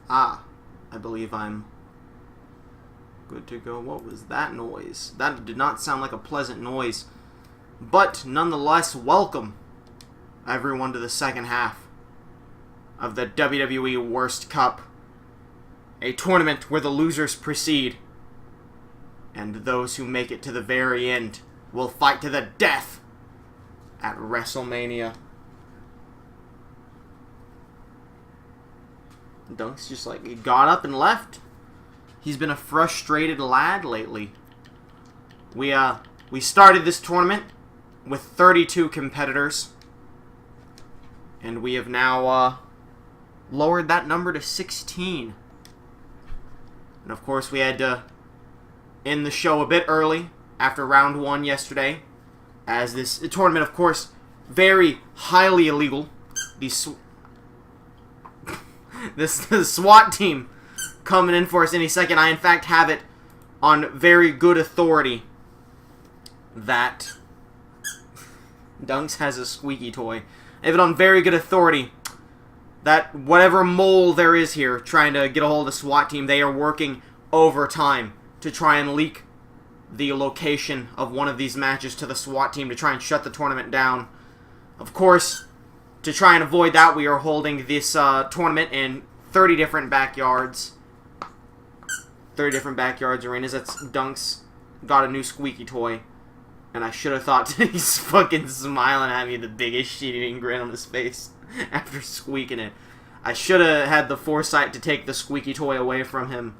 Ah, I believe I'm good to go. What was that noise? That did not sound like a pleasant noise. But, nonetheless, welcome, everyone, to the second half of the WWE Worst Cup. A tournament where the losers proceed, and those who make it to the very end will fight to the death at WrestleMania. Dunk's just like, he got up and left. He's been a frustrated lad lately. We started this tournament with 32 competitors, and we have now lowered that number to 16. And of course, we had to end the show a bit early after round 1 yesterday, as this tournament, of course, very highly illegal. The SWAT team coming in for us any second. I, in fact, have it on very good authority that Dunks has a squeaky toy. I have it on very good authority that whatever mole there is here trying to get a hold of the SWAT team, they are working overtime to try and leak the location of one of these matches to the SWAT team to try and shut the tournament down. Of course, to try and avoid that, we are holding this tournament in 30 different backyards. 30 different backyards arenas. That's Dunks got a new squeaky toy. And I should have thought he's fucking smiling at me, the biggest shit-eating grin on his face after squeaking it. I should have had the foresight to take the squeaky toy away from him.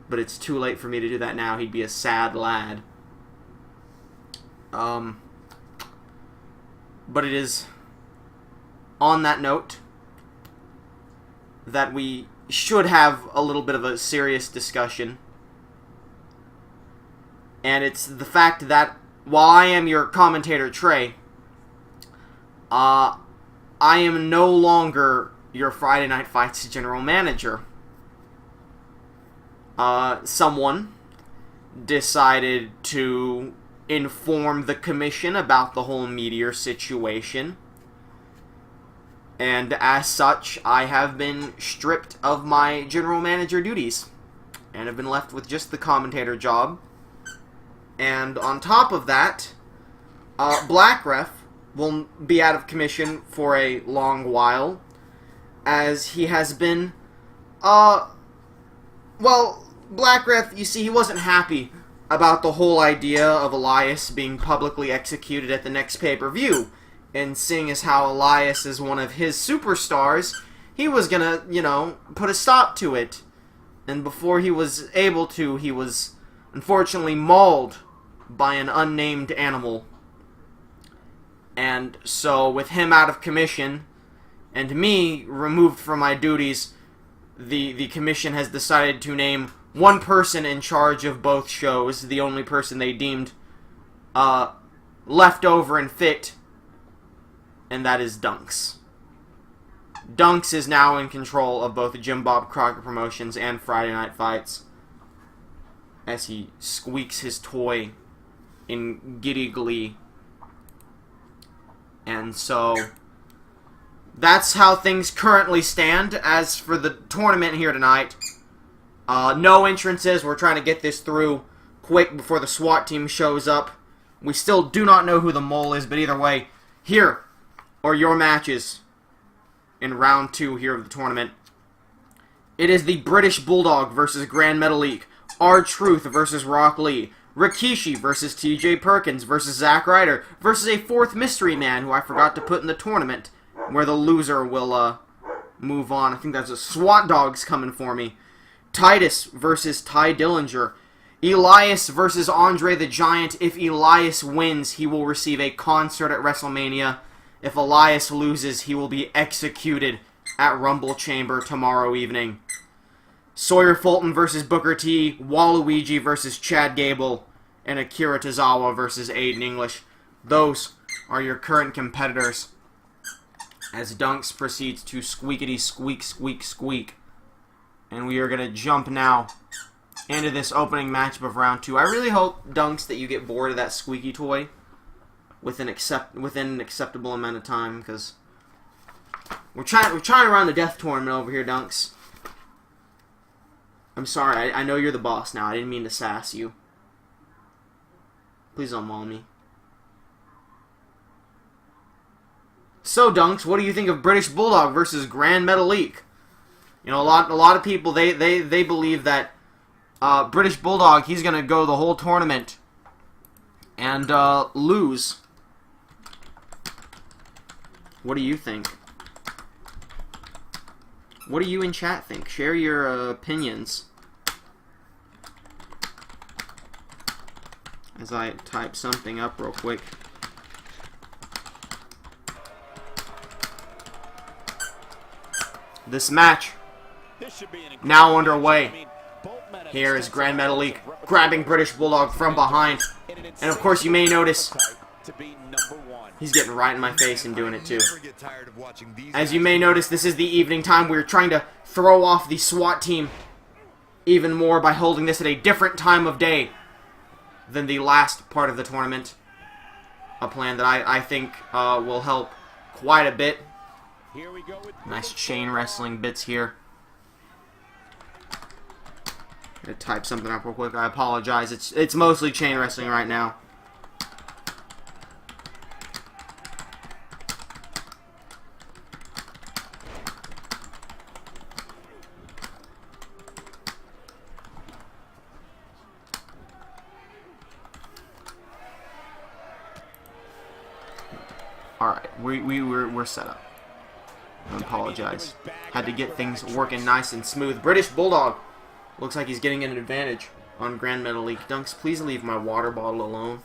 But it's too late for me to do that now. He'd be a sad lad. But it is on that note that we should have a little bit of a serious discussion. And it's the fact that while I am your commentator, Trey, I am no longer your Friday Night Fights general manager. Someone decided to inform the commission about the whole Meteor situation. And as such, I have been stripped of my general manager duties. And have been left with just the commentator job. And on top of that, Black Ref will be out of commission for a long while, as he has been, well, Black Ref, you see, he wasn't happy about the whole idea of Elias being publicly executed at the next pay-per-view, and seeing as how Elias is one of his superstars, he was gonna, put a stop to it. And before he was able to, he was unfortunately mauled by an unnamed animal. And so, with him out of commission, and me removed from my duties, the commission has decided to name one person in charge of both shows, the only person they deemed left over and fit, and that is Dunks. Dunks is now in control of both Jim Bob Crockett Promotions and Friday Night Fights, as he squeaks his toy in giddy glee. And so, that's how things currently stand. As for the tournament here tonight, no entrances. We're trying to get this through quick before the SWAT team shows up. We still do not know who the mole is, but either way, here are your matches in round 2 here of the tournament. It is the British Bulldog versus Grand Metalik, R-Truth versus Rock Lee, Rikishi versus TJ Perkins versus Zack Ryder versus a 4th mystery man who I forgot to put in the tournament, where the loser will move on. I think that's a SWAT Dogs coming for me. Titus versus Ty Dillinger. Elias versus Andre the Giant. If Elias wins, he will receive a concert at WrestleMania. If Elias loses, he will be executed at Rumble Chamber tomorrow evening. Sawyer Fulton versus Booker T, Waluigi versus Chad Gable, and Akira Tozawa versus Aiden English. Those are your current competitors, as Dunks proceeds to squeakity squeak squeak squeak. And we are going to jump now into this opening matchup of round 2. I really hope, Dunks, that you get bored of that squeaky toy within an acceptable amount of time, because we're trying to run the death tournament over here, Dunks. I'm sorry, I know you're the boss now. I didn't mean to sass you. Please don't maul me. So, Dunks, what do you think of British Bulldog versus Grand Metalik? You know, a lot of people, they believe that British Bulldog, he's going to go the whole tournament and lose. What do you think? What do you in chat think? Share your opinions. As I type something up real quick. This match now underway. Here is Grand Metalik grabbing British Bulldog from behind. And of course you may notice he's getting right in my face and doing it too. As you may notice, this is the evening time. We're trying to throw off the SWAT team even more by holding this at a different time of day than the last part of the tournament. A plan that I think will help quite a bit. Nice chain wrestling bits here. Gonna type something up real quick. I apologize. It's mostly chain wrestling right now. Alright, we're set up. I apologize. Had to get things working nice and smooth. British Bulldog looks like he's getting an advantage on Grand Metalik. Dunks, please leave my water bottle alone.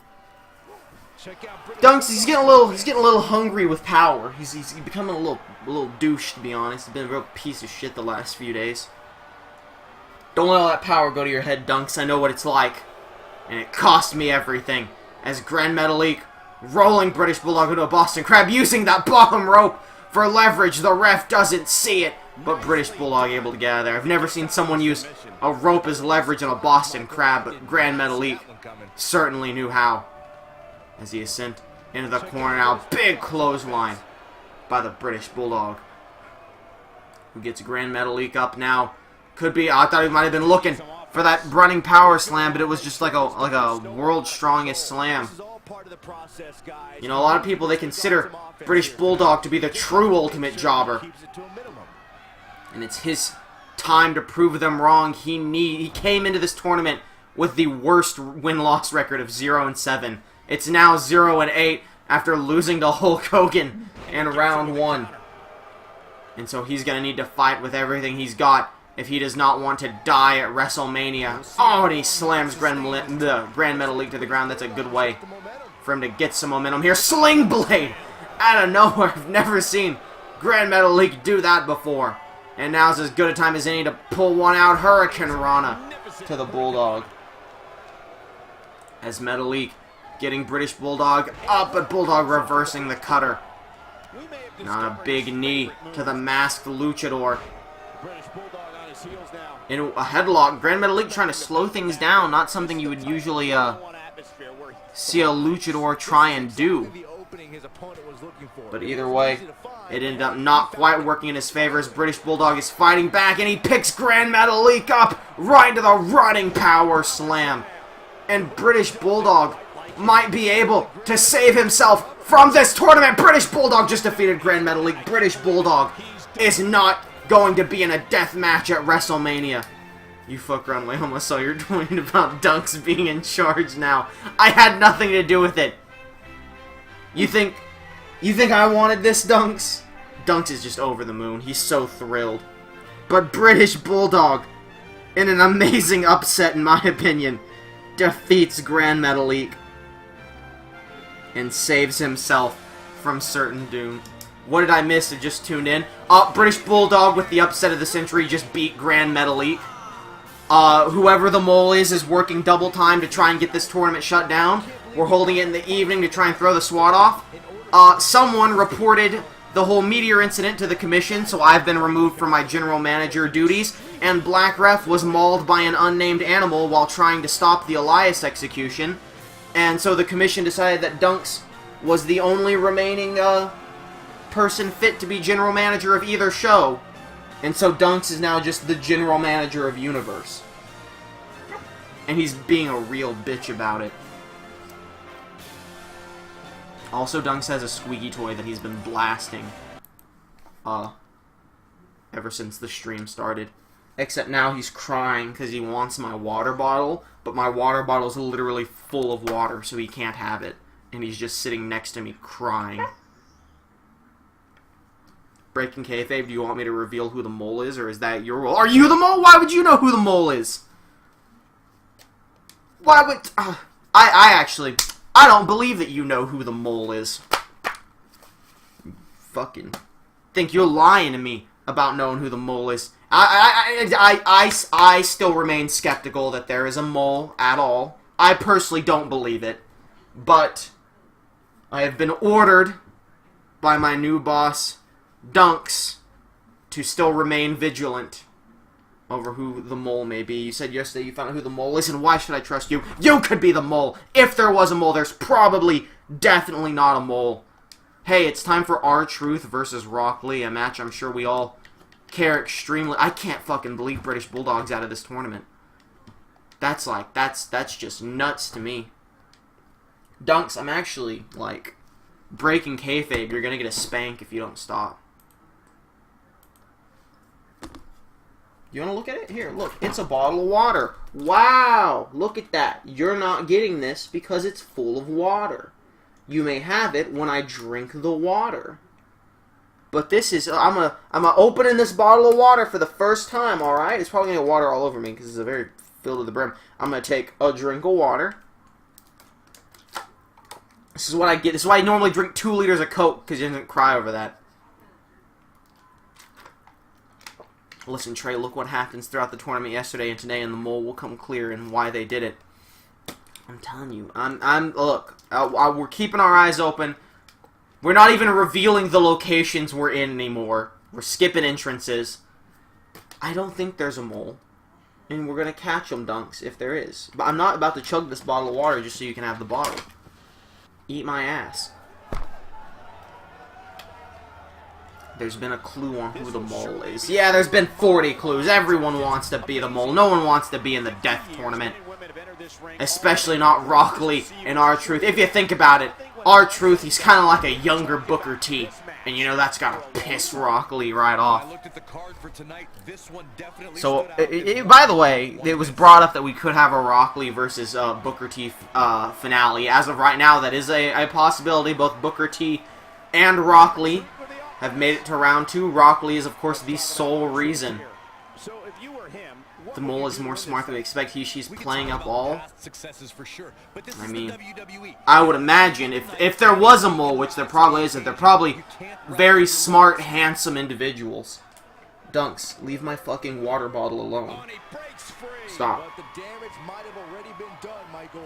Dunks, he's getting a little hungry with power. He's becoming a little douche, to be honest. He's been a real piece of shit the last few days. Don't let all that power go to your head, Dunks. I know what it's like, and it cost me everything. As Grand Metalik rolling British Bulldog into a Boston Crab, using that bottom rope for leverage. The ref doesn't see it, but British Bulldog able to get out of there. I've never seen someone use a rope as leverage on a Boston Crab, but Grand Metalik certainly knew how. As he is sent into the corner now. Big clothesline by the British Bulldog, who gets Grand Metalik up now. Could be, I thought he might have been looking for that running power slam, but it was just like a world's strongest slam. You know, a lot of people, they consider British Bulldog to be the true ultimate jobber. And it's his time to prove them wrong. He came into this tournament with the worst win-loss record of 0-7. It's now 0-8 after losing to Hulk Hogan in round 1. And so he's going to need to fight with everything he's got if he does not want to die at WrestleMania. Oh, and he slams Grand Metalik to the ground. That's a good way for him to get some momentum here. Sling Blade out of nowhere. I've never seen Grand Metalik do that before. And now's as good a time as any to pull one out. Hurricane Rana to the Bulldog. As Metalik getting British Bulldog up, but Bulldog reversing the cutter. Not a big knee to the masked luchador. In a headlock, Grand Metalik trying to slow things down. Not something you would usually see a luchador try and do. But either way, it ended up not quite working in his favor as British Bulldog is fighting back, and he picks Grand Metalik up right into the running power slam. And British Bulldog might be able to save himself from this tournament. British Bulldog just defeated Grand Metalik. British Bulldog is not going to be in a death match at WrestleMania. You fuck runway, almost saw you're tweeting about Dunks being in charge now. I had nothing to do with it. You think I wanted this, Dunks? Dunks is just over the moon. He's so thrilled. But British Bulldog, in an amazing upset in my opinion, defeats Grand Metalik and saves himself from certain doom. What did I miss? I just tuned in. British Bulldog with the upset of the century just beat Grand Metalik. Whoever the mole is working double time to try and get this tournament shut down. We're holding it in the evening to try and throw the SWAT off. Someone reported the whole meteor incident to the commission, so I've been removed from my general manager duties, and Black Ref was mauled by an unnamed animal while trying to stop the Elias execution. And so the commission decided that Dunks was the only remaining person fit to be general manager of either show. And so Dunks is now just the general manager of Universe. And he's being a real bitch about it. Also, Dunks has a squeaky toy that he's been blasting. Ever since the stream started. Except now he's crying because he wants my water bottle. But my water bottle is literally full of water, so he can't have it. And he's just sitting next to me crying. Breaking kayfabe, do you want me to reveal who the mole is, or is that your role? Are you the mole? Why would you know who the mole is? Why would... I don't believe that you know who the mole is. You fucking think you're lying to me about knowing who the mole is. I still remain skeptical that there is a mole at all. I personally don't believe it. But I have been ordered by my new boss, Dunks, to still remain vigilant over who the mole may be. You said yesterday you found out who the mole is, and why should I trust you? You could be the mole. If there was a mole, there's probably, definitely not a mole. Hey, it's time for R-Truth versus Rock Lee, a match I'm sure we all care extremely. I can't fucking believe British Bulldog's out of this tournament. That's just nuts to me. Dunks, I'm actually, like, breaking kayfabe. You're gonna get a spank if you don't stop. You want to look at it? Here, look. It's a bottle of water. Wow! Look at that. You're not getting this because it's full of water. You may have it when I drink the water. But this is... I'm opening this bottle of water for the first time, alright? It's probably going to get water all over me because it's a very filled to the brim. I'm going to take a drink of water. This is what I get. This is why I normally drink 2 liters of Coke, because you didn't cry over that. Listen, Trey, look what happens throughout the tournament yesterday and today, and the mole will come clear and why they did it. I'm telling you. Look, we're keeping our eyes open. We're not even revealing the locations we're in anymore. We're skipping entrances. I don't think there's a mole. And we're going to catch them, Dunks, if there is. But I'm not about to chug this bottle of water just so you can have the bottle. Eat my ass. There's been a clue on who the mole is. Yeah, there's been 40 clues. Everyone wants to be the mole. No one wants to be in the death tournament. Especially not Rock Lee and R-Truth. If you think about it, R-Truth, he's kind of like a younger Booker T. And you know that's gotta piss Rock Lee right off. So, by the way, it was brought up that we could have a Rock Lee versus Booker T finale. As of right now, that is a possibility. Both Booker T and Rock Lee have made it to round 2. Rock Lee is, of course, the sole reason. The mole is more smart than we expect. She's playing up all. I mean, I would imagine if there was a mole, which there probably isn't, they're probably very smart, handsome individuals. Dunks, leave my fucking water bottle alone. Stop.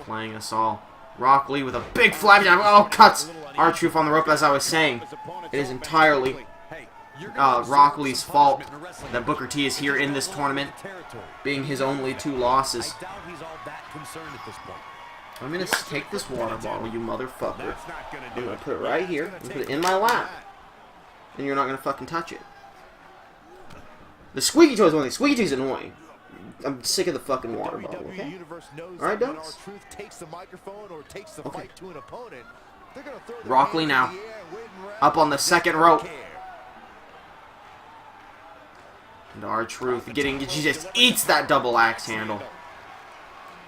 Playing us all. Rock Lee with a big flap down. Oh, cuts! R-Truth on the rope, as I was saying. It is entirely Rock Lee's fault that Booker T is here in this tournament, being his only 2 losses. I'm going to take this water bottle, you motherfucker. I'm going to put it right here and put it in my lap. And you're not going to fucking touch it. The squeaky toy is one thing. Squeaky toy's annoying. I'm sick of the fucking water bottle, okay? Alright, Dunks? Okay. Rock Lee now. Up on the second rope. And R-Truth she just eats that double axe handle.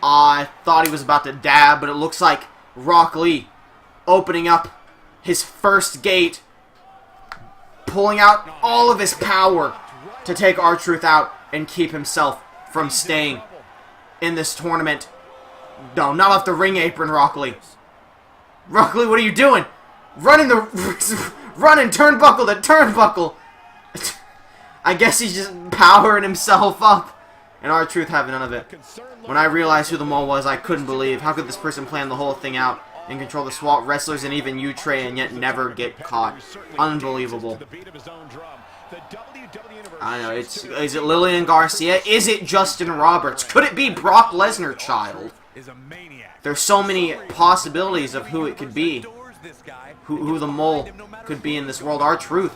I thought he was about to dab, but it looks like Rock Lee opening up his first gate, pulling out all of his power to take R-Truth out and keep himself from staying in this tournament. No, not off the ring apron, Rock Lee. Rock Lee, what are you doing? Running turnbuckle to turnbuckle. I guess he's just powering himself up. And R-Truth having none of it. When I realized who the mole was, I couldn't believe. How could this person plan the whole thing out and control the SWAT wrestlers and even you, Trey, and yet never get caught? Unbelievable. I know, is it Lillian Garcia? Is it Justin Roberts? Could it be Brock Lesnar child? There's so many possibilities of who it could be. Who the mole could be in this world. R-Truth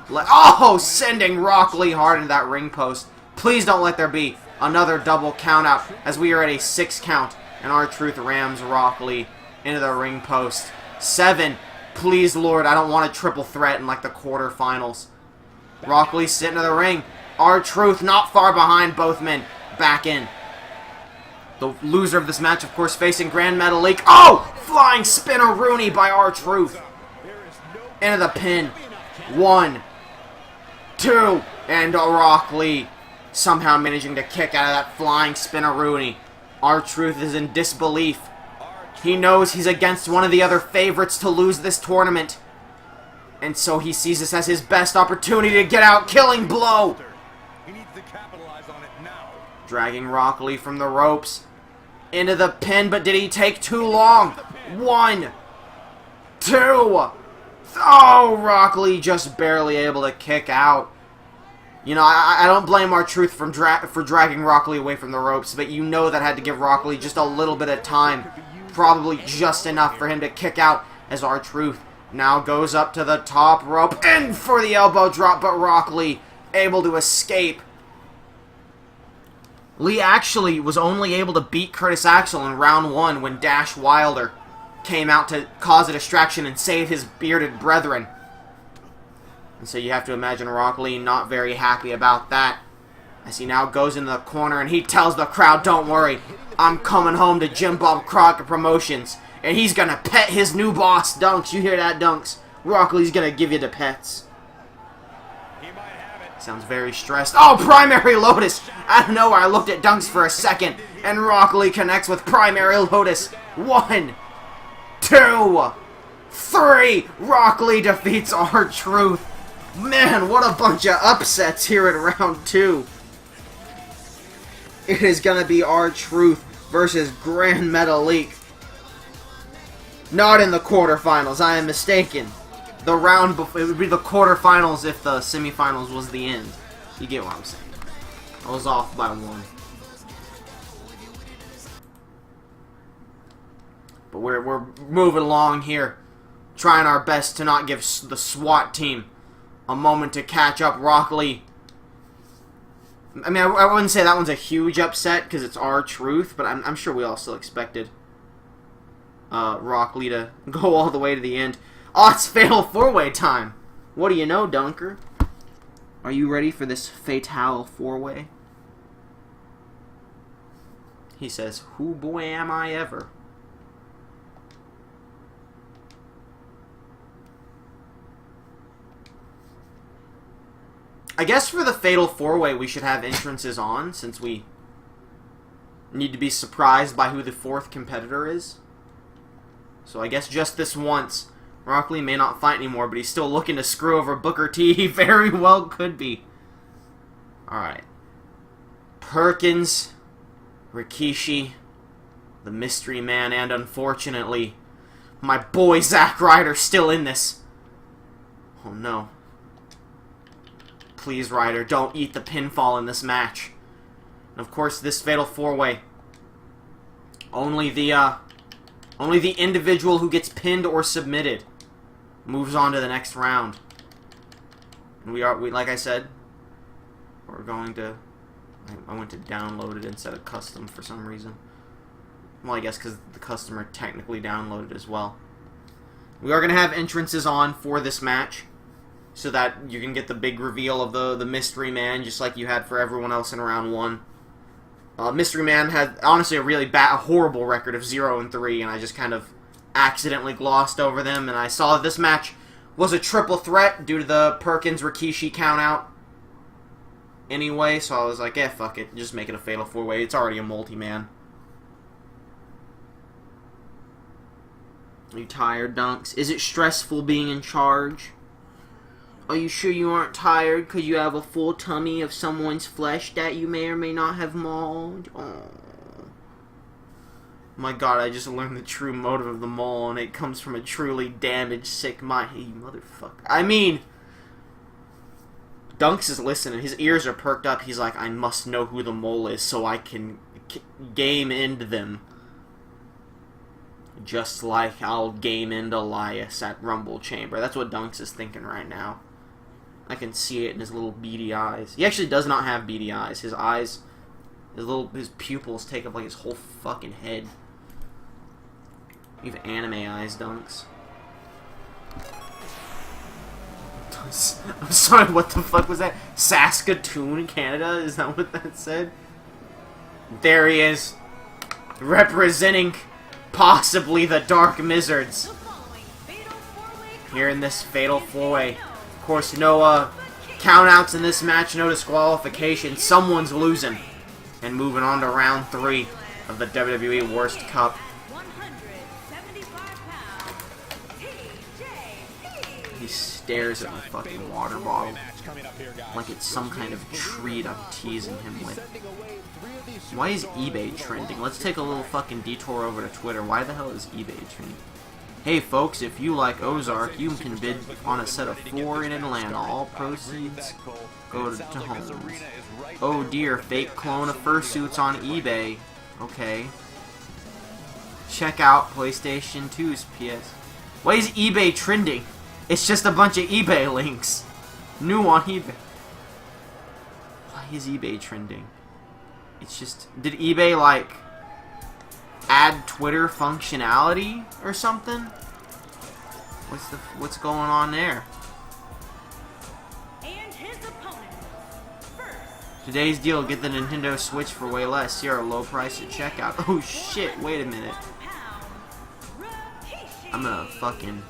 Oh, sending Rock Lee hard into that ring post. Please don't let there be another double count out as we are at a 6 count and R-Truth rams Rock Lee into the ring post. 7. Please, Lord, I don't want a triple threat in like the quarterfinals. Rock Lee sitting in the ring. R-Truth not far behind both men. Back in. The loser of this match, of course, facing Grand Metalik. Oh! Flying spin-a-rooney by R-Truth. Into the pin. 1, 2, and Rock Lee somehow managing to kick out of that flying spin-a-rooney. R-Truth is in disbelief. He knows he's against one of the other favorites to lose this tournament. And so he sees this as his best opportunity to get out. Killing blow. He needs to capitalize on it now. Dragging Rock Lee from the ropes. Into the pin, but did he take too long? 1, 2. Oh, Rock Lee just barely able to kick out. You know, I don't blame R-Truth for dragging Rock Lee away from the ropes, but you know that had to give Rock Lee just a little bit of time. Probably just enough for him to kick out as R-Truth now goes up to the top rope. In for the elbow drop, but Rock Lee able to escape. Lee actually was only able to beat Curtis Axel in round 1 when Dash Wilder came out to cause a distraction and save his bearded brethren. And so you have to imagine Rock Lee not very happy about that. As he now goes into the corner and he tells the crowd, don't worry, I'm coming home to Jim Bob Crockett Promotions. And he's going to pet his new boss, Dunks. You hear that, Dunks? Rock Lee's going to give you the pets. Sounds very stressed. Oh, Primary Lotus! Out of nowhere, I looked at Dunks for a second. And Rock Lee connects with Primary Lotus. 1, 2, 3. Rock Lee defeats R-Truth. Man, what a bunch of upsets here at round 2. It is going to be R-Truth versus Grand Metalik. Not in the quarterfinals, I am mistaken. The round before, it would be the quarterfinals if the semifinals was the end. You get what I'm saying. I was off by 1. But we're moving along here, trying our best to not give the SWAT team a moment to catch up. Rock Lee. I mean, I wouldn't say that one's a huge upset because it's R-Truth, but I'm sure we all still expected Rock Lee to go all the way to the end. Oh, it's Fatal 4-Way time. What do you know, Dunker? Are you ready for this Fatal 4-Way? He says, "Who boy am I ever?" I guess for the Fatal 4-Way we should have entrances on, since we need to be surprised by who the 4th competitor is. So I guess just this once. Rock Lee may not fight anymore, but he's still looking to screw over Booker T. He very well could be. Alright. Perkins, Rikishi, the Mystery Man, and unfortunately, my boy Zack Ryder still in this. Oh no. Please, Ryder, don't eat the pinfall in this match. And of course, this Fatal 4-Way. Only the individual who gets pinned or submitted moves on to the next round. And we like I said, we're going to. I went to download it instead of custom for some reason. Well, I guess because the customer technically downloaded as well. We are going to have entrances on for this match, so that you can get the big reveal of the Mystery Man, just like you had for everyone else in round 1. Mystery Man had, honestly, a horrible record of 0-3, and I just kind of accidentally glossed over them, and I saw that this match was a triple threat due to the Perkins-Rikishi countout anyway, so I was like, fuck it, just make it a Fatal 4-Way. It's already a multi-man. Are you tired, Dunks? Is it stressful being in charge? Are you sure you aren't tired because you have a full tummy of someone's flesh that you may or may not have mauled? Oh. My god, I just learned the true motive of the maul, and it comes from a truly damaged, sick mind. Hey, motherfucker. I mean, Dunks is listening. His ears are perked up. He's like, I must know who the mole is so I can game into them. Just like I'll game into Elias at Rumble Chamber. That's what Dunks is thinking right now. I can see it in his little beady eyes. He actually does not have beady eyes. His eyes, his pupils take up like his whole fucking head. You have anime eyes, Dunks. I'm sorry, what the fuck was that? Saskatoon, Canada? Is that what that said? There he is. Representing possibly the Dark Mizzards. Here in this fatal four-way. Of course, no countouts in this match, no disqualification. Someone's losing. And moving on to round 3 of the WWE Worst Cup. He stares at my fucking water bottle like it's some kind of treat I'm teasing him with. Why is eBay trending? Let's take a little fucking detour over to Twitter. Why the hell is eBay trending? Hey folks, if you like Ozark, you can bid on a set of 4 in Atlanta. All proceeds go to homes. Oh dear, fake clone of fursuits on eBay. Okay. Check out PlayStation 2's PS. Why is eBay trending? It's just a bunch of eBay links. New on eBay. Why is eBay trending? It's just... Did eBay, like, add Twitter functionality or something? What's going on there? And his opponent. First. Today's deal, get the Nintendo Switch for way less. See our low price at checkout. Oh shit, wait a minute. I'm gonna fucking...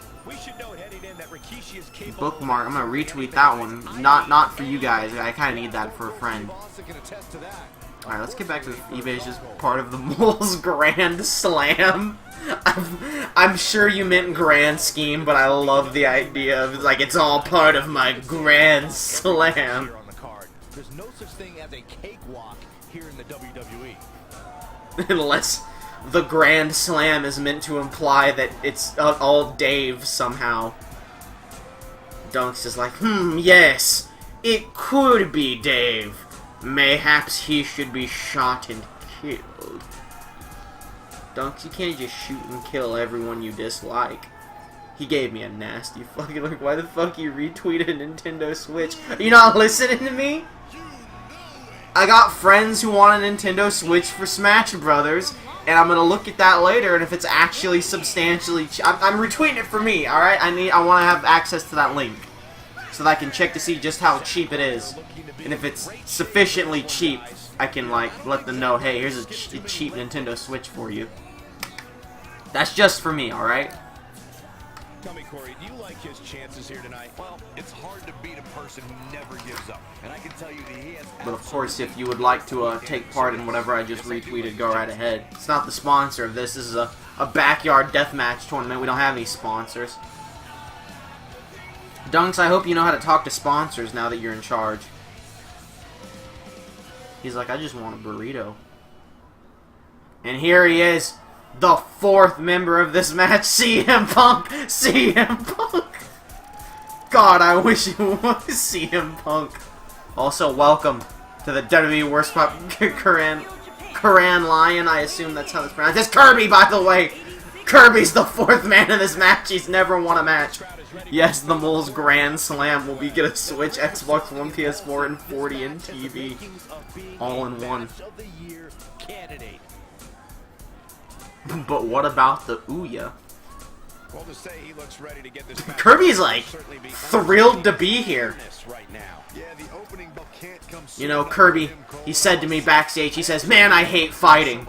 bookmark. I'm gonna retweet that one. Not for you guys. I kind of need that for a friend. All right, let's get back to eBay's just part of the Mole's Grand Slam. I'm sure you meant Grand Scheme, but I love the idea of like it's all part of my Grand Slam. There's no such thing as a cakewalk here in the WWE. Unless the Grand Slam is meant to imply that it's all Dave somehow. Dunks is like, yes, it could be Dave. Mayhaps he should be shot and killed. Dunks, you can't just shoot and kill everyone you dislike. He gave me a nasty fucking look. Why the fuck you retweeted a Nintendo Switch? Are you not listening to me? I got friends who want a Nintendo Switch for Smash Brothers, and I'm gonna look at that later, and if it's actually substantially I'm retweeting it for me, alright? I want to have access to that link, so that I can check to see just how cheap it is. And if it's sufficiently cheap, I can, like, let them know, hey, here's a cheap Nintendo Switch for you. That's just for me, alright? Tell me, Corey, do you like his chances here tonight? Well, it's hard to beat a person who never gives up. And I can tell you that he has... But of course, if you would like to take part in whatever I just retweeted, go right ahead. It's not the sponsor of this. This is a backyard deathmatch tournament. We don't have any sponsors. Dunks, I hope you know how to talk to sponsors now that you're in charge. He's like, I just want a burrito. And here he is, the 4th member of this match, CM Punk! CM Punk! God, I wish it was CM Punk. Also, welcome to the WWE Worst Cup, Karan Lion, I assume that's how it's pronounced. It's Kirby, by the way! Kirby's the 4th man in this match, he's never won a match. Yes, the Mole's Grand Slam will be get a Switch, Xbox One, PS4, and 40 in TV. All in one. But what about the Ouya? Kirby's like thrilled to be here. You know, Kirby, he said to me backstage, he says, man, I hate fighting.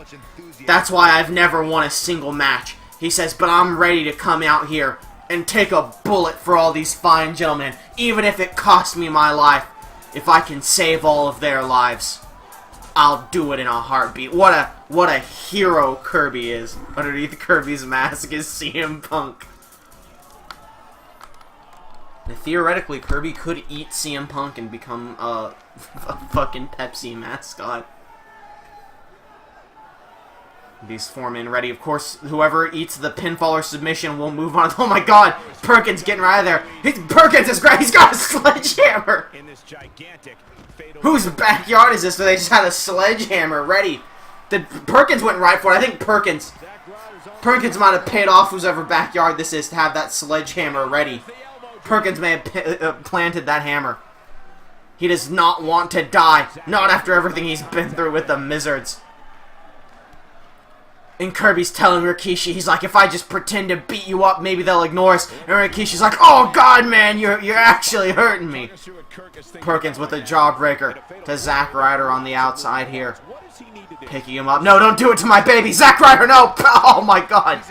That's why I've never won a single match. He says, but I'm ready to come out here and take a bullet for all these fine gentlemen, even if it costs me my life. If I can save all of their lives, I'll do it in a heartbeat. What a hero Kirby is. Underneath Kirby's mask is CM Punk. Now, theoretically, Kirby could eat CM Punk and become a fucking Pepsi mascot. These 4 men ready. Of course, whoever eats the pinfall or submission will move on. Oh my god! Perkins getting right out of there. Perkins is great. He's got a sledgehammer! Whose backyard is this where they just had a sledgehammer ready? Perkins went right for it. I think Perkins might have paid off whoever backyard this is to have that sledgehammer ready. Perkins may have planted that hammer. He does not want to die. Not after everything he's been through with the Mizzards. And Kirby's telling Rikishi, he's like, if I just pretend to beat you up, maybe they'll ignore us. And Rikishi's like, oh god, man, you're actually hurting me. Perkins with a jawbreaker to Zack Ryder on the outside here. Picking him up. No, don't do it to my baby. Zack Ryder, no. Oh my god.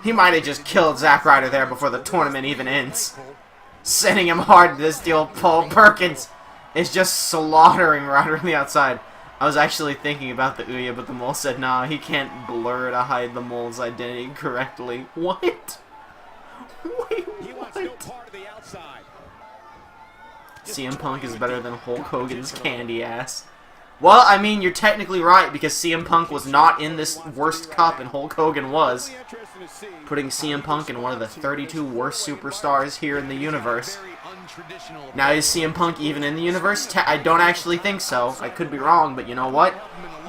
He might have just killed Zack Ryder there before the tournament even ends. Sending him hard to this deal. Paul Perkins is just slaughtering Ryder on the outside. I was actually thinking about the Ouya, but the mole said, nah, he can't blur to hide the mole's identity correctly. What? Wait, what? CM Punk is better than Hulk Hogan's candy ass. Well, I mean, you're technically right, because CM Punk was not in this worst cup, and Hulk Hogan was. Putting CM Punk in one of the 32 worst superstars here in the universe. Now, is CM Punk even in the universe? I don't actually think so. I could be wrong, but you know what?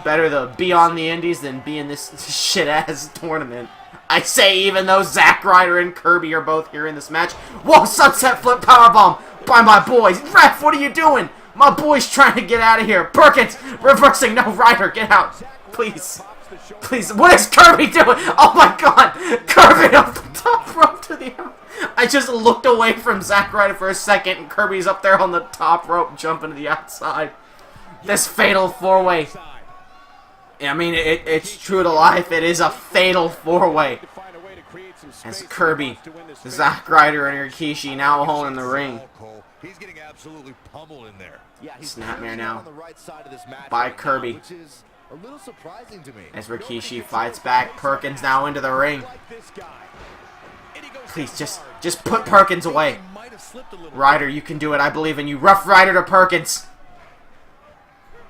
Better to be on the indies than be in this shit-ass tournament. I say, even though Zack Ryder and Kirby are both here in this match. Whoa, sunset flip powerbomb by my boys. Ref, what are you doing? My boy's trying to get out of here. Perkins, reversing. No, Ryder, get out. Please. Please. What is Kirby doing? Oh my god. Kirby off the top rope to the out. I just looked away from Zack Ryder for a second, and Kirby's up there on the top rope, jumping to the outside. This fatal four-way. I mean, it's true to life. It is a fatal four-way. As Kirby, Zack Ryder, and Rikishi now holding the ring. He's getting absolutely pummeled in there. Snapmare now by Kirby. A little surprising to me. As Rikishi fights back, Perkins now into the ring. Please, just put Perkins away. Ryder, you can do it. I believe in you. Rough Ryder to Perkins.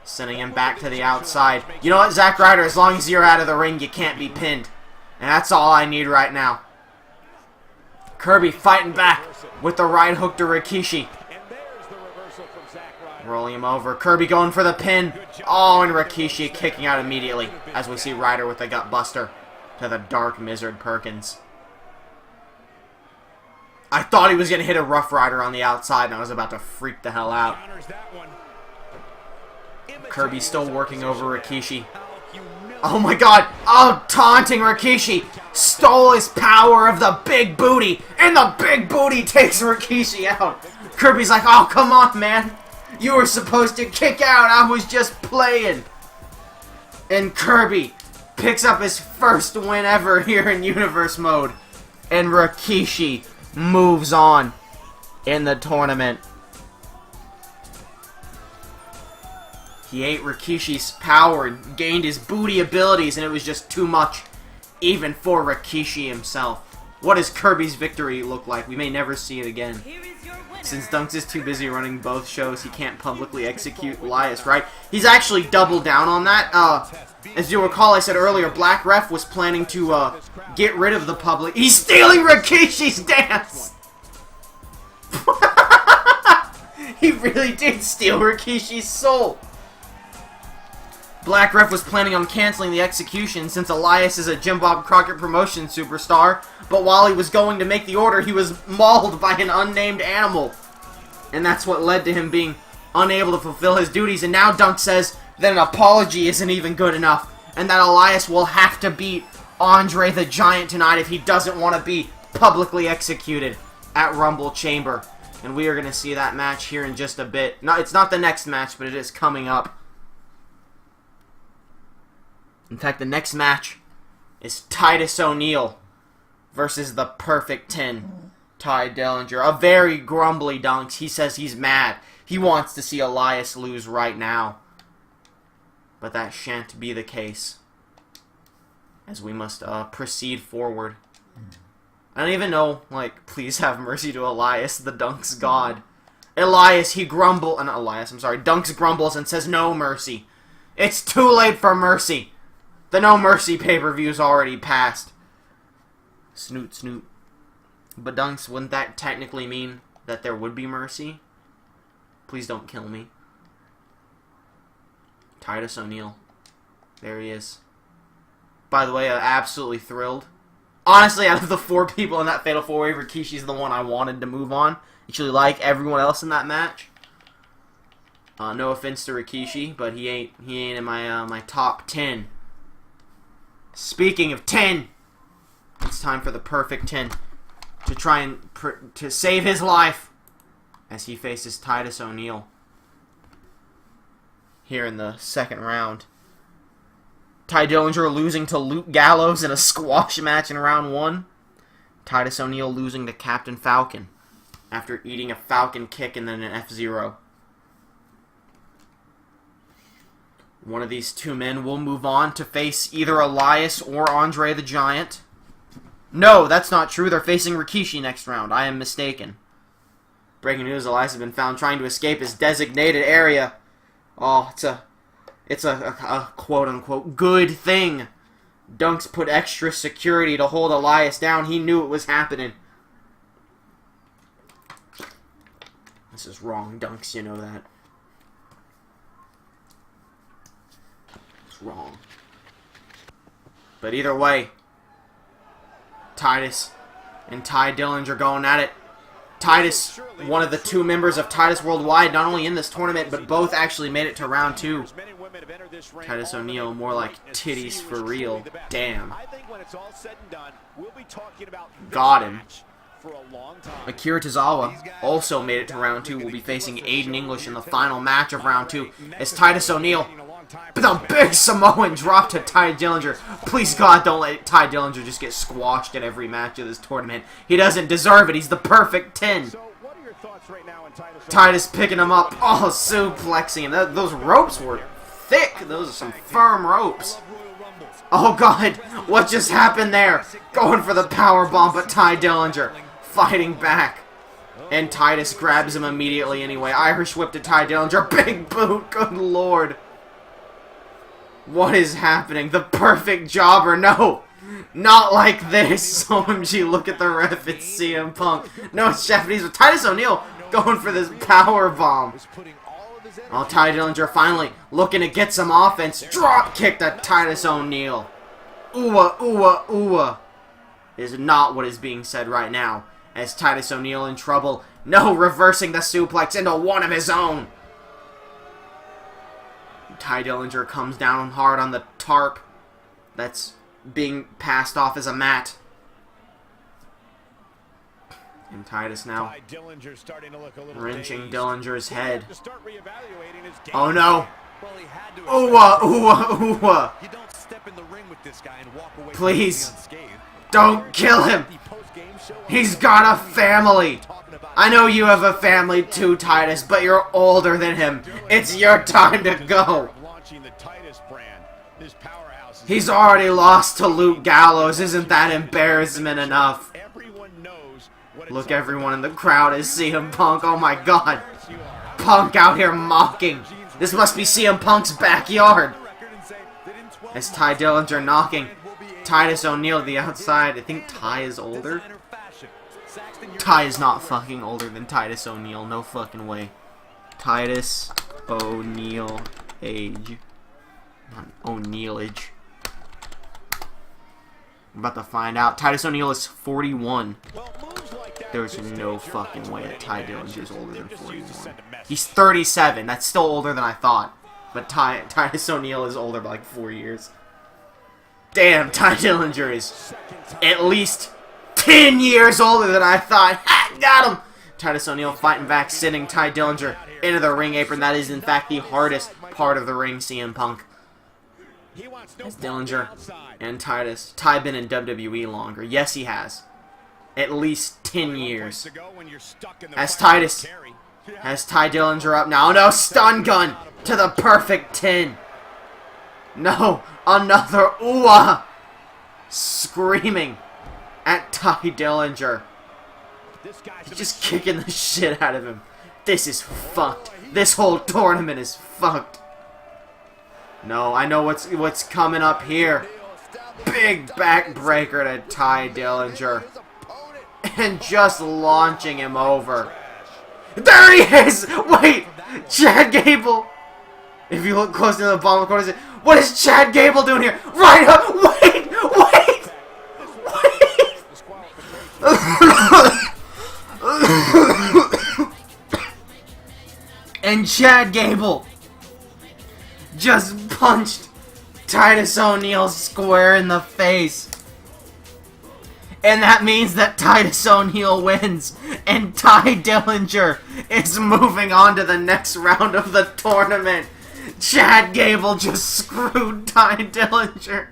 Sending him back to the outside. You know what, Zack Ryder? As long as you're out of the ring, you can't be pinned. And that's all I need right now. Kirby fighting back with the right hook to Rikishi. Rolling him over. Kirby going for the pin. Oh, and Rikishi kicking out immediately as we see Ryder with the gut buster to the Dark Mizzard Perkins. I thought he was going to hit a Rough Rider on the outside, and I was about to freak the hell out. Kirby's still working over Rikishi. Oh my god! Oh, taunting Rikishi! Stole his power of the big booty! And the big booty takes Rikishi out! Kirby's like, oh, come on, man! You were supposed to kick out! I was just playing! And Kirby picks up his first win ever here in Universe mode. And Rikishi moves on in the tournament. He ate Rikishi's power and gained his booty abilities, and it was just too much, even for Rikishi himself. What does Kirby's victory look like? We may never see it again. Since Dunks is too busy running both shows, he can't publicly execute Elias, right? He's actually doubled down on that. As you recall, I said earlier, Black Ref was planning to get rid of the public. He's stealing Rikishi's dance! He really did steal Rikishi's soul. Black Ref was planning on canceling the execution since Elias is a Jim Bob Crockett promotion superstar, but while he was going to make the order, he was mauled by an unnamed animal. And that's what led to him being unable to fulfill his duties, and now Dunk says that an apology isn't even good enough, and that Elias will have to beat Andre the Giant tonight if he doesn't want to be publicly executed at Rumble Chamber. And we are going to see that match here in just a bit. No, it's not the next match, but it is coming up. In fact, the next match is Titus O'Neil versus the Perfect 10, Ty Dillinger. A very grumbly Dunks. He says he's mad. He wants to see Elias lose right now. But that shan't be the case, as we must proceed forward. I don't even know, like, please have mercy to Elias, the Dunks god. Elias, he grumbles, not Elias, I'm sorry, Dunks grumbles and says no mercy. It's too late for mercy. The No Mercy pay-per-view's already passed. Snoot, snoot. But Dunks, wouldn't that technically mean that there would be mercy? Please don't kill me. Titus O'Neil. There he is. By the way, absolutely thrilled. Honestly, out of the 4 people in that Fatal 4-Way, Rikishi's the one I wanted to move on. Actually, like everyone else in that match. No offense to Rikishi, but he ain't in my my top 10. Speaking of 10, it's time for the perfect 10 to try and to save his life as he faces Titus O'Neil here in the second round. Ty Dillinger losing to Luke Gallows in a squash match in round 1. Titus O'Neil losing to Captain Falcon after eating a Falcon kick and then an F-Zero. One of these 2 men will move on to face either Elias or Andre the Giant. No, that's not true. They're facing Rikishi next round. I am mistaken. Breaking news, Elias has been found trying to escape his designated area. Oh, it's a quote-unquote good thing. Dunks put extra security to hold Elias down. He knew it was happening. This is wrong, Dunks, you know that. It's wrong. But either way, Titus and Ty Dillinger going at it. Titus, one of the 2 members of Titus Worldwide, not only in this tournament, but both actually made it to round 2. Titus O'Neil, more like titties for real. Damn. Got him. Akira Tozawa also made it to round 2. Will be facing Aiden English in the final match of round 2 as Titus O'Neil, but the big Samoan drop to Ty Dillinger. Please God, don't let Ty Dillinger just get squashed in every match of this tournament. He doesn't deserve it. He's the perfect 10. Titus picking him up. Oh, suplexing him. Those ropes were thick. Those are some firm ropes. Oh God, what just happened there? Going for the power bomb, but Ty Dillinger fighting back. And Titus grabs him immediately anyway. Irish whip to Ty Dillinger. Big boot. Good Lord. What is happening? The perfect jobber. No. Not like this. OMG, look at the ref. It's CM Punk. No, it's Japanese. But Titus O'Neil going for this power bomb. Oh, Ty Dillinger finally looking to get some offense. Drop kick to Titus O'Neil. Ooh-ah, ooh-ah, ooh-ah. Is not what is being said right now. As Titus O'Neil in trouble. No, reversing the suplex into one of his own. Ty Dillinger comes down hard on the tarp that's being passed off as a mat. And Titus now wrenching Dillinger's head. Oh no! Ooh-ah, ooh-ah, ooh-ah. Please, don't kill him! He's got a family! I know you have a family too, Titus, but you're older than him. It's your time to go. He's already lost to Luke Gallows. Isn't that embarrassment enough? Look, everyone in the crowd is CM Punk. Oh my God. Punk out here mocking. This must be CM Punk's backyard. As Ty Dillinger knocking Titus O'Neil to the outside. I think Ty is older. Ty is not fucking older than Titus O'Neil. No fucking way. Titus O'Neil age. Not O'Neilage. I'm about to find out. Titus O'Neil is 41. There's no fucking way that Ty Dillinger is older than 41. He's 37. That's still older than I thought. But Titus O'Neil is older by like 4 years. Damn, Ty Dillinger is at least 10 years older than I thought. Ha! Got him! Titus O'Neil fighting back, sending Ty Dillinger into the ring apron. That is, in fact, the hardest part of the ring, CM Punk. As Dillinger and Titus. Ty been in WWE longer. Yes, he has. At least 10 years. As Titus has Ty Dillinger up now. No, stun gun to the perfect 10. No, another ooh-ah. Screaming at Ty Dillinger. He's just kicking the shit out of him. This is fucked. This whole tournament is fucked. No, I know what's coming up here. Big backbreaker to Ty Dillinger. And just launching him over. There he is! Wait! Chad Gable! If you look close to the bottom corner, what is Chad Gable doing here? Right up! Wait! Wait! Wait! And Chad Gable just punched Titus O'Neil square in the face. And that means that Titus O'Neil wins. And Ty Dillinger is moving on to the next round of the tournament. Chad Gable just screwed Ty Dillinger.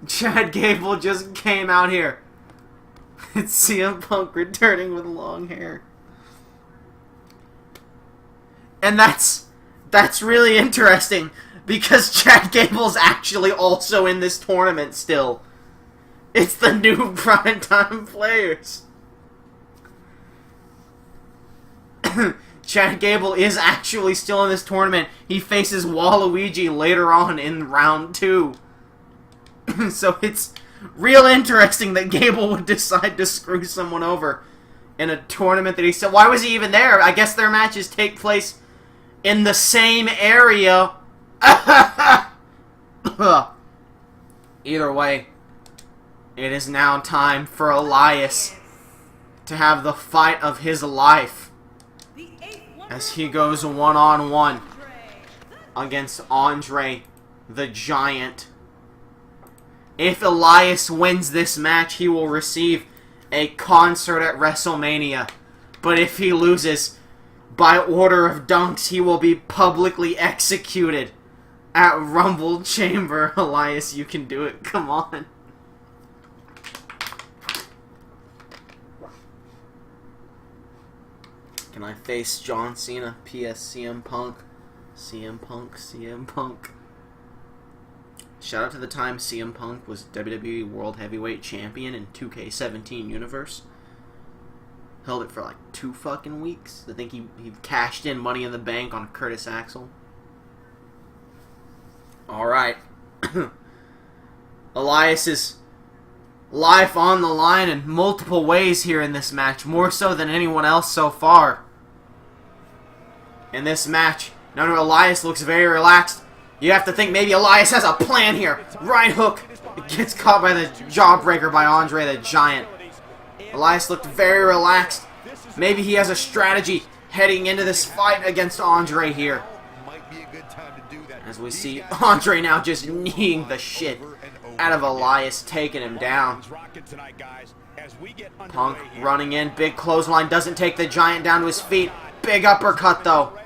Chad Gable just came out here. It's CM Punk returning with long hair. And that's really interesting, because Chad Gable's actually also in this tournament still. It's the new primetime players. Chad Gable is actually still in this tournament. He faces Waluigi later on in round 2. So it's real interesting that Gable would decide to screw someone over in a tournament that he said. Why was he even there? I guess their matches take place in the same area. Either way, it is now time for Elias to have the fight of his life as he goes one-on-one against Andre the Giant. If Elias wins this match, he will receive a concert at WrestleMania. But if he loses, by order of Dunks, he will be publicly executed at Rumble Chamber. Elias, you can do it. Come on. Can I face John Cena? P.S. CM Punk. CM Punk. CM Punk. Shout out to the time CM Punk was WWE World Heavyweight Champion in 2K18 Universe. Held it for like 2 fucking weeks. I think he cashed in Money in the Bank on Curtis Axel. Alright. Elias's life on the line in multiple ways here in this match. More so than anyone else so far. In this match, Elias looks very relaxed. You have to think maybe Elias has a plan here. Right hook. It gets caught by the jawbreaker by Andre the Giant. Elias looked very relaxed. Maybe he has a strategy heading into this fight against Andre here. As we see Andre now just kneeing the shit out of Elias, taking him down. Punk running in. Big clothesline. Doesn't take the Giant down to his feet. Big uppercut though.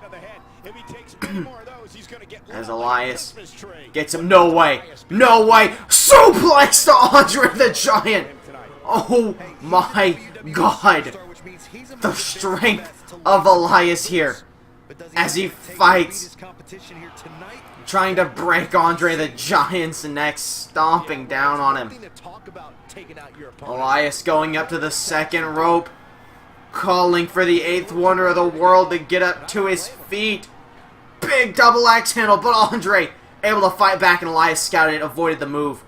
As Elias gets him. No way. No way. Suplex to Andre the Giant. Oh my god. The strength of Elias here as he fights. Trying to break Andre the Giant's neck. Stomping down on him. Elias going up to the second rope. Calling for the 8th wonder of the world to get up to his feet. Big double axe handle, but Andre able to fight back, and Elias scouted it, avoided the move.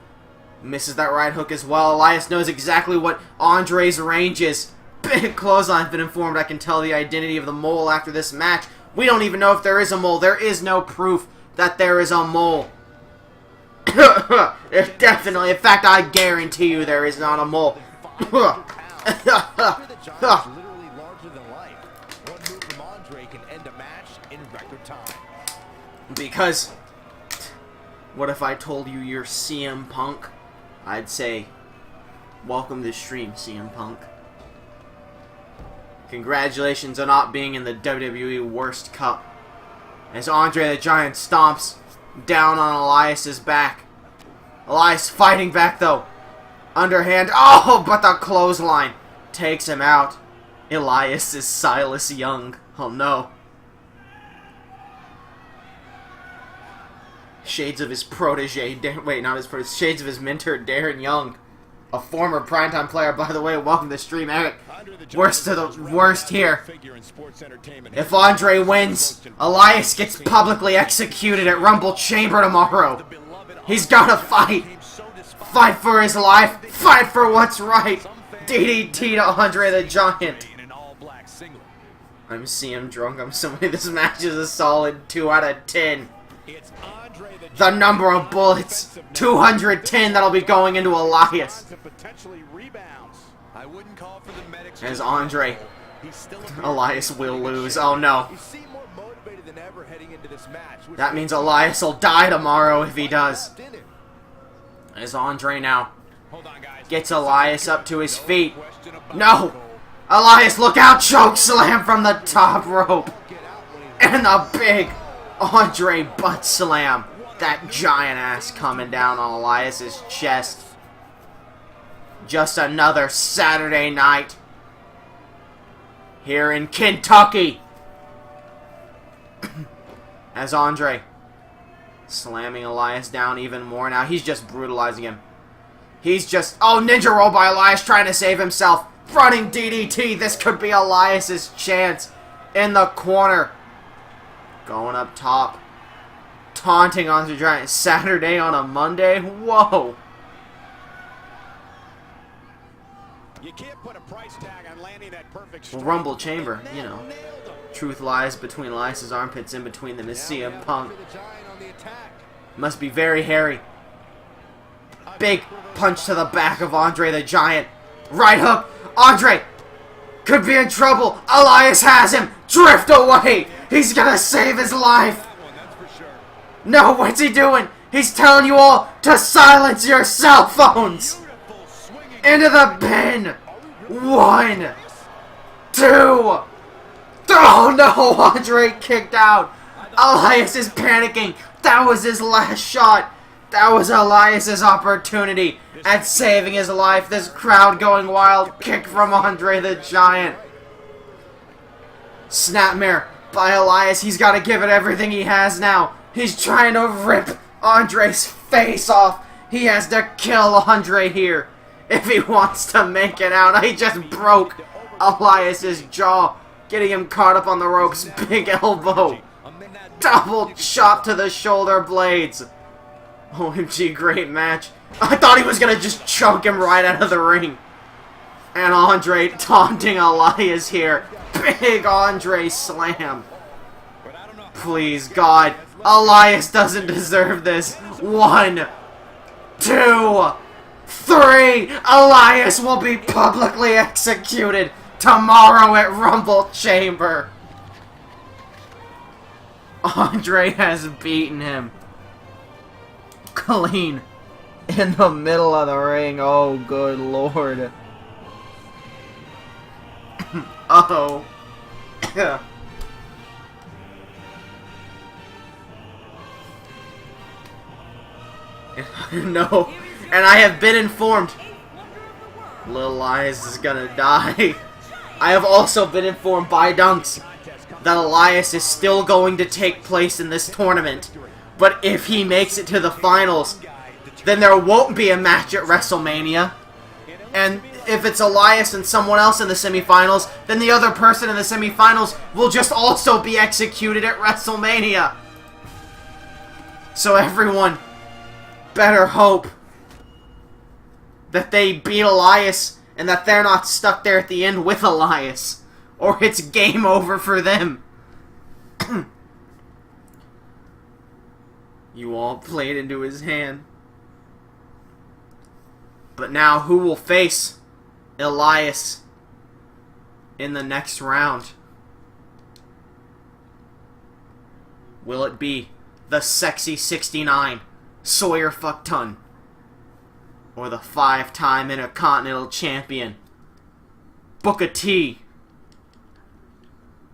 Misses that right hook as well. Elias knows exactly what Andre's range is. Big clothesline. I've been informed I can tell the identity of the mole after this match. We don't even know if there is a mole. There is no proof that there is a mole. Definitely. In fact, I guarantee you there is not a mole. Because, what if I told you you're CM Punk? I'd say, welcome to the stream, CM Punk. Congratulations on not being in the WWE Worst Cup. As Andre the Giant stomps down on Elias's back. Elias fighting back though. Underhand. Oh, but the clothesline takes him out. Elias is Silas Young. Oh no. Shades of his protege, wait, not his protege, shades of his mentor, Darren Young. A former primetime player, by the way. Welcome to the stream, Eric. Worst of the worst here. If Andre wins, Elias gets publicly executed at Rumble Chamber tomorrow. He's gotta fight. Fight for his life. Fight for what's right. DDT to Andre the Giant. I'm CM drunk. I'm somebody. This match is a solid 2 out of 10. The number of bullets, 210, that'll be going into Elias. As Andre He still Elias will lose. Oh no. He seemed more motivated than ever heading into this match. That means Elias will die tomorrow if he does. As Andre now gets Elias up to his feet. No! Elias, look out! Choke slam from the top rope. And a big Andre butt slam. That giant ass coming down on Elias's chest. Just another Saturday night here in Kentucky. As Andre slamming Elias down even more. Now he's just brutalizing him. He's just... Oh, ninja roll by Elias trying to save himself. Fronting DDT. This could be Elias's chance. In the corner. Going up top. Taunting Andre Giant. Saturday on a Monday. Whoa. You can't put a price tag on landing that perfect Well, Rumble Chamber, you know. Truth lies between Elias's armpits. In between them is CM Punk. Must be very hairy. Big punch to the back of Andre the Giant. Right hook. Andre could be in trouble. Elias has him. Drift away. He's gonna save his life. No, what's he doing? He's telling you all to silence your cell phones. Into the bin. 1, 2. Oh no, Andre kicked out. Elias is panicking. That was his last shot. That was Elias's opportunity at saving his life. This crowd going wild. Kick from Andre the Giant. Snapmare by Elias. He's got to give it everything he has now. He's trying to rip Andre's face off. He has to kill Andre here if he wants to make it out. He just broke Elias's jaw, getting him caught up on the ropes. Big elbow. Double chop to the shoulder blades. OMG, great match. I thought he was going to just choke him right out of the ring. And Andre taunting Elias here. Big Andre slam. Please, God. Elias doesn't deserve this. 1, 2, 3. Elias will be publicly executed tomorrow at Rumble Chamber. Andre has beaten him. Clean. In the middle of the ring. Oh, good lord. Uh-oh. No. And I have been informed. Little Elias is gonna die. I have also been informed by Dunks that Elias is still going to take place in this tournament. But if he makes it to the finals, then there won't be a match at WrestleMania. And if it's Elias and someone else in the semifinals, then the other person in the semifinals will just also be executed at WrestleMania. So everyone better hope that they beat Elias and that they're not stuck there at the end with Elias, or it's game over for them. You all played into his hand. But now who will face Elias in the next round? Will it be the sexy 69, Sawyer Fuckton, or the 5-time Intercontinental Champion, Booker T?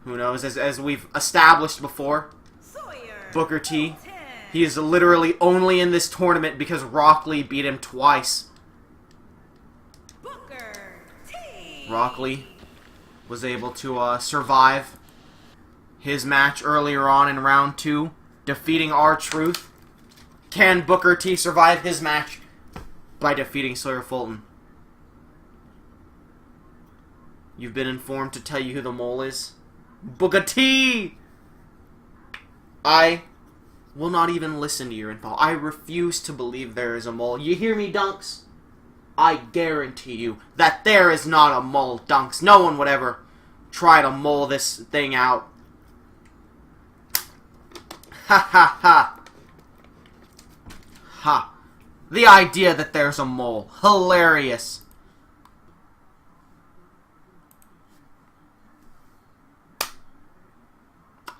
Who knows? As we've established before, Booker T, he is literally only in this tournament because Rock Lee beat him twice. Rock Lee was able to survive his match earlier on in round 2, defeating R-Truth. Can Booker T survive his match by defeating Sawyer Fulton? You've been informed to tell you who the mole is? Booker T! I will not even listen to your info. I refuse to believe there is a mole. You hear me, Dunks? I guarantee you that there is not a mole, Dunks. No one would ever try to mole this thing out. Ha ha ha. Ha. The idea that there's a mole. Hilarious.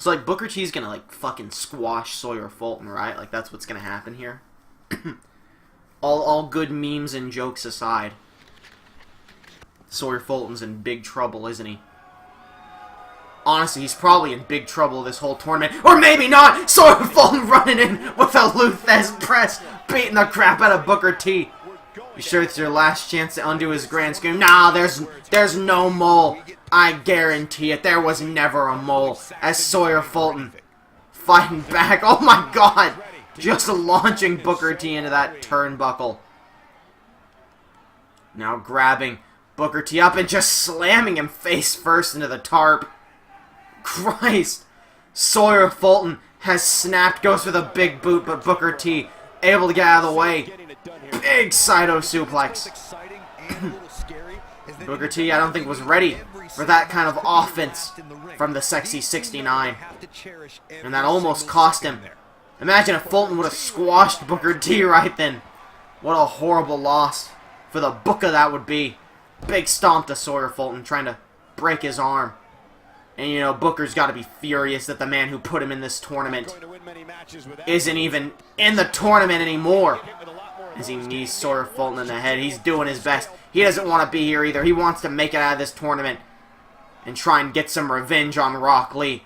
So, like, Booker T's gonna, like, fucking squash Sawyer Fulton, right? Like, that's what's gonna happen here. all good memes and jokes aside. Sawyer Fulton's in big trouble, isn't he? Honestly, he's probably in big trouble this whole tournament. Or maybe not! Sawyer Fulton running in with a Luthez press, beating the crap out of Booker T. You sure it's your last chance to undo his grand scheme? Nah, there's no mole. I guarantee it. There was never a mole. As Sawyer Fulton fighting back. Oh my god! Just launching Booker T into that turnbuckle. Now grabbing Booker T up and just slamming him face first into the tarp. Christ! Sawyer Fulton has snapped, goes for the big boot, but Booker T able to get out of the way. Big Saito suplex. Booker T, I don't think, was ready for that kind of offense from the Sexy 69. And that almost cost him. Imagine if Fulton would have squashed Booker T right then. What a horrible loss for the Booker that would be. Big stomp to Sawyer Fulton, trying to break his arm. And, you know, Booker's got to be furious that the man who put him in this tournament isn't even in the tournament anymore. As he knees Sawyer Fulton in the head. He's doing his best. He doesn't want to be here either. He wants to make it out of this tournament and try and get some revenge on Rock Lee,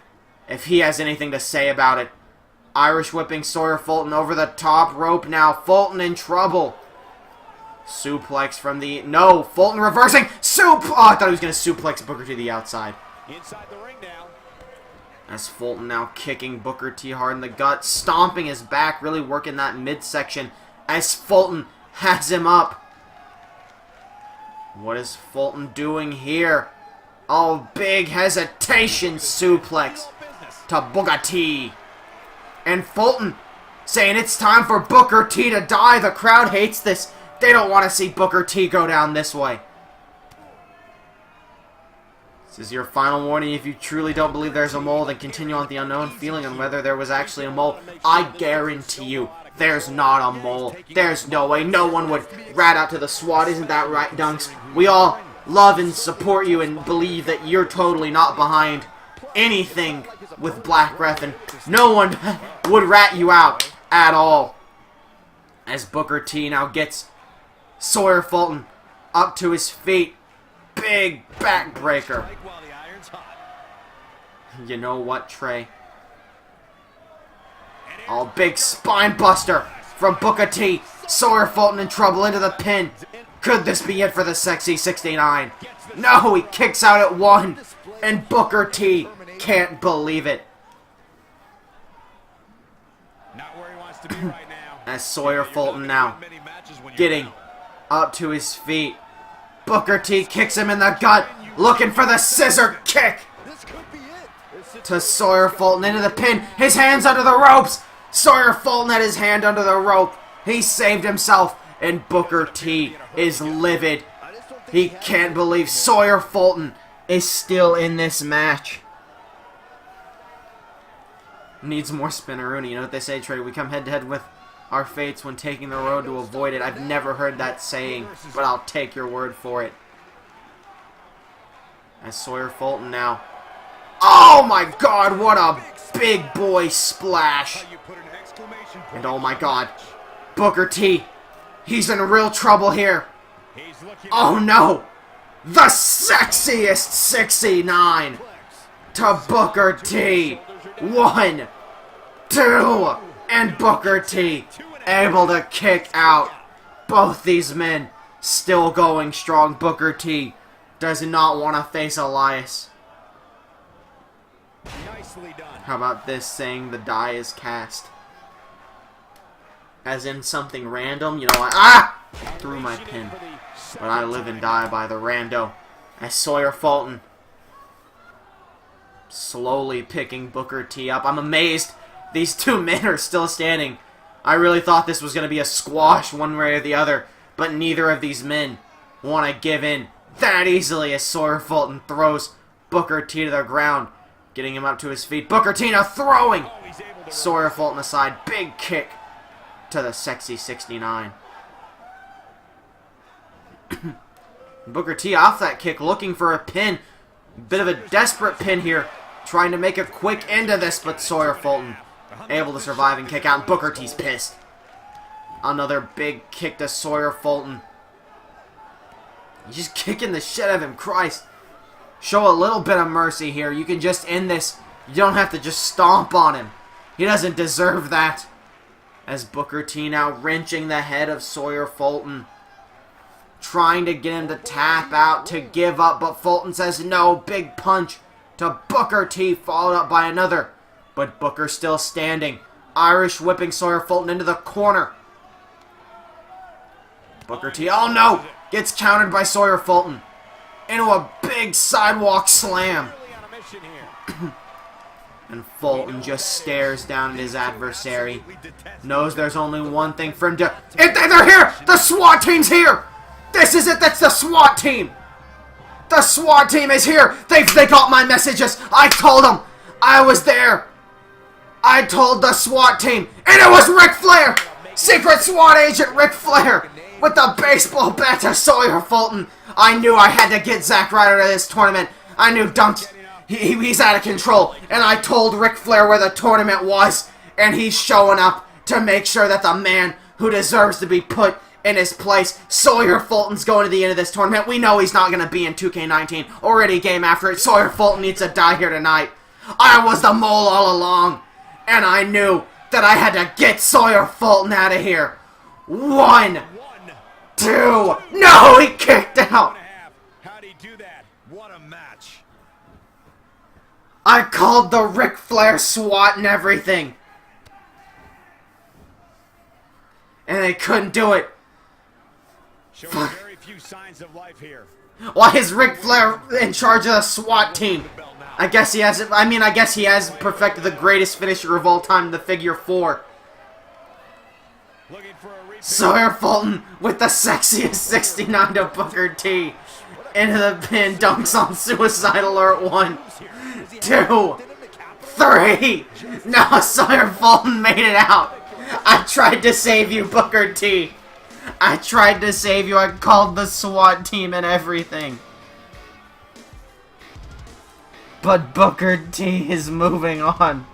if he has anything to say about it. Irish whipping Sawyer Fulton over the top rope now. Fulton in trouble. Suplex from the... No, Fulton reversing. Oh, I thought he was going to suplex Booker to the outside. Inside the ring now. As Fulton now kicking Booker T hard in the gut, stomping his back, really working that midsection as Fulton has him up. What is Fulton doing here? Oh, big hesitation suplex to Booker T. And Fulton saying it's time for Booker T to die. The crowd hates this. They don't want to see Booker T go down this way. This is your final warning. If you truly don't believe there's a mole, then continue on with the unknown feeling on whether there was actually a mole. I guarantee you, there's not a mole. There's no way. No one would rat out to the SWAT. Isn't that right, Dunks? We all love and support you and believe that you're totally not behind anything with Black Ref, and no one would rat you out at all. As Booker T now gets Sawyer Fulton up to his feet. Big backbreaker. You know what, Trey? Oh, big spine buster from Booker T. Sawyer Fulton in trouble into the pin. Could this be it for the Sexy 69? No, he kicks out at one. And Booker T can't believe it. As Sawyer Fulton now getting up to his feet. Booker T kicks him in the gut, looking for the scissor kick to Sawyer Fulton into the pin. His hands under the ropes. Sawyer Fulton had his hand under the rope. He saved himself, and Booker T is livid. He can't believe Sawyer Fulton is still in this match. Needs more spinneroonie. You know what they say, Trey? We come head to head with our fates when taking the road to avoid it. I've never heard that saying, but I'll take your word for it. As Sawyer Fulton now. Oh my god, what a big boy splash. And oh my god, Booker T, he's in real trouble here. Oh no, the sexiest 69 to Booker T. 1, 2, and Booker T able to kick out. Both these men still going strong. Booker T does not want to face Elias. How about this saying the die is cast? As in something random, you know, threw my pin. But I live and die by the rando. As Sawyer Fulton slowly picking Booker T up. I'm amazed these two men are still standing. I really thought this was going to be a squash one way or the other, but neither of these men want to give in that easily as Sawyer Fulton throws Booker T to the ground, getting him up to his feet. Booker T now throwing Sawyer Fulton aside. Big kick to the Sexy 69. Booker T off that kick looking for a pin. Bit of a desperate pin here. trying to make a quick end of this, but Sawyer Fulton able to survive and kick out. Booker T's pissed. Another big kick to Sawyer Fulton. He's just kicking the shit out of him. Christ. Show a little bit of mercy here. You can just end this. You don't have to just stomp on him. He doesn't deserve that. As Booker T now wrenching the head of Sawyer Fulton. Trying to get him to tap out, to give up, but Fulton says no. Big punch to Booker T, followed up by another. But Booker still standing. Irish whipping Sawyer Fulton into the corner. Booker T, oh no! Gets countered by Sawyer Fulton. Into a big sidewalk slam. And Fulton just stares down at his adversary. Knows there's only one thing for him to... They're here! The SWAT team's here! This is it! That's the SWAT team! The SWAT team is here! They got my messages! I told them! I was there! I told the SWAT team! And it was Ric Flair! Secret SWAT agent Ric Flair! With the baseball bat to Sawyer Fulton! I knew I had to get Zack Ryder out of this tournament. I knew Dunks... He's out of control. And I told Ric Flair where the tournament was. And he's showing up to make sure that the man who deserves to be put in his place, Sawyer Fulton's going to the end of this tournament. We know he's not going to be in 2K18 or any game after it. Sawyer Fulton needs to die here tonight. I was the mole all along. And I knew that I had to get Sawyer Fulton out of here. 1, 2. No, he kicked out. How'd he do that? What a match. I called the Ric Flair SWAT and everything. And they couldn't do it. Showing very few signs of life here. Why is Ric Flair in charge of the SWAT team? I guess he has. I guess he has perfected the greatest finisher of all time, the figure 4. Sawyer Fulton with the sexiest 69 to Booker T. Into the pin, Dunks on Suicide Alert. 1, 2, 3. No, Sawyer Fulton made it out. I tried to save you, Booker T. I tried to save you. I called the SWAT team and everything. But Booker T is moving on.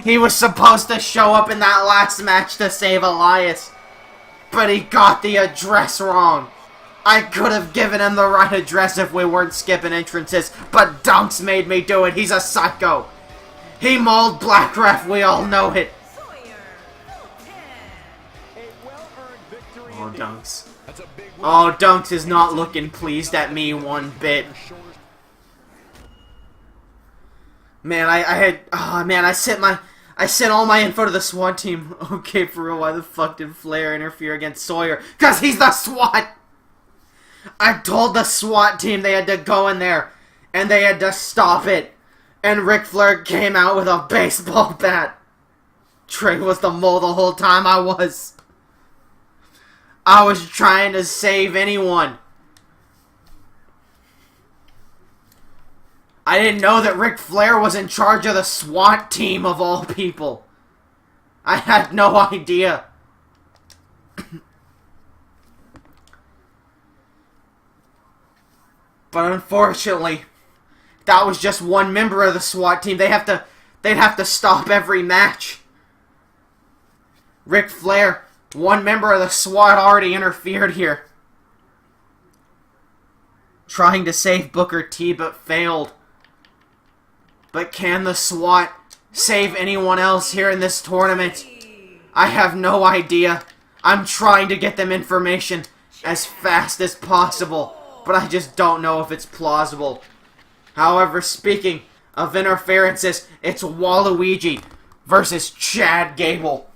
He was supposed to show up in that last match to save Elias. But he got the address wrong. I could have given him the right address if we weren't skipping entrances. But Dunks made me do it. He's a psycho. He mauled Black Ref. We all know it. Oh, Dunks. Oh, Dunks is not looking pleased at me one bit. Man, I sent all my info to the SWAT team. Okay, for real, why the fuck did Flair interfere against Sawyer? 'Cause he's the SWAT! I told the SWAT team they had to go in there, and they had to stop it. And Ric Flair came out with a baseball bat. Trey was the mole the whole time. I was trying to save anyone. I didn't know that Ric Flair was in charge of the SWAT team of all people. I had no idea. But unfortunately, that was just one member of the SWAT team. They'd have to stop every match. Ric Flair, one member of the SWAT, already interfered here. Trying to save Booker T, but failed. But can the SWAT save anyone else here in this tournament? I have no idea. I'm trying to get them information as fast as possible, but I just don't know if it's plausible. However, speaking of interferences, it's Waluigi versus Chad Gable.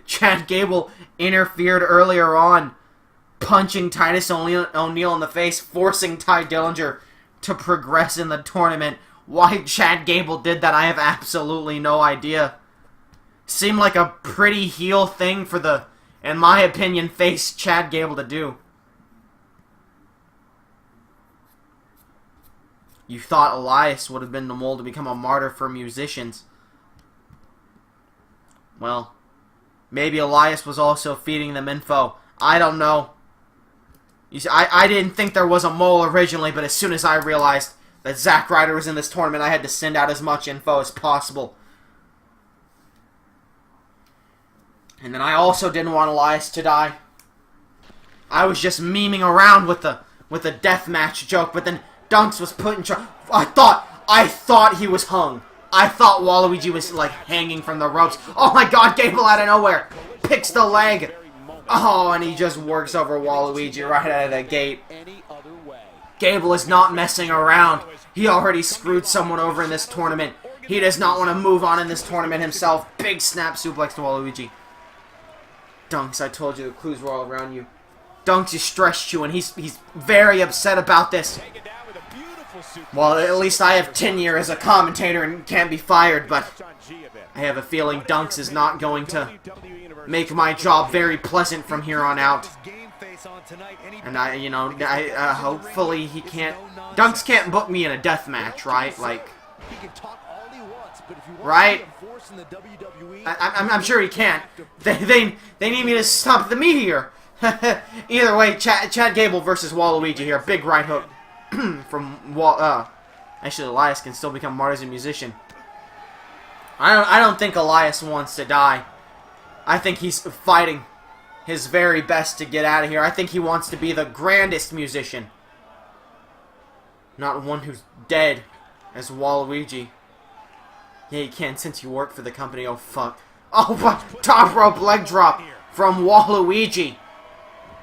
Chad Gable interfered earlier on, punching Titus O'Neil in the face, forcing Ty Dillinger to progress in the tournament. Why Chad Gable did that, I have absolutely no idea. Seemed like a pretty heel thing for the, in my opinion, face Chad Gable to do. You thought Elias would have been the mole to become a martyr for musicians. Well, maybe Elias was also feeding them info. I don't know. You see, I didn't think there was a mole originally, but as soon as I realized that Zack Ryder was in this tournament, I had to send out as much info as possible. And then I also didn't want Elias to die. I was just memeing around with the deathmatch joke, but then Dunks was put in charge. I thought he was hung. I thought Waluigi was, like, hanging from the ropes. Oh my god, Gable out of nowhere picks the leg. Oh, and he just works over Waluigi right out of the gate. Gable is not messing around. He already screwed someone over in this tournament. He does not want to move on in this tournament himself. Big snap suplex to Waluigi. Dunks, I told you the clues were all around you. Dunks is stress chewing. He's very upset about this. Well, at least I have tenure as a commentator and can't be fired, but I have a feeling Dunks is not going to make my job very pleasant from here on out. And hopefully he can't... Dunks can't book me in a death match, right? Like... Right? I'm sure he can't. They need me to stop the meteor. Either way, Chad Gable versus Waluigi here. Big right hook from actually, Elias can still become martyrs and musician. I don't think Elias wants to die. I think he's fighting his very best to get out of here. I think he wants to be the grandest musician, not one who's dead as Waluigi. Yeah, you can since you work for the company. Oh fuck! Oh, but top rope leg drop from Waluigi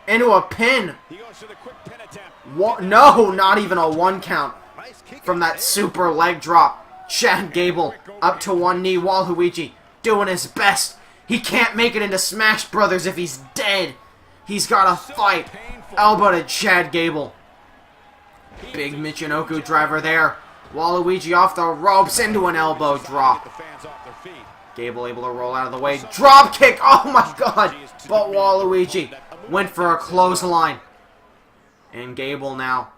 into a pin. No, not even a 1 count from that super leg drop. Chad Gable up to one knee. Waluigi doing his best. He can't make it into Smash Brothers if he's dead. He's got to fight. Elbow to Chad Gable. Big Michinoku driver there. Waluigi off the ropes into an elbow drop. Gable able to roll out of the way. Drop kick. Oh my god. But Waluigi went for a clothesline. And Gable now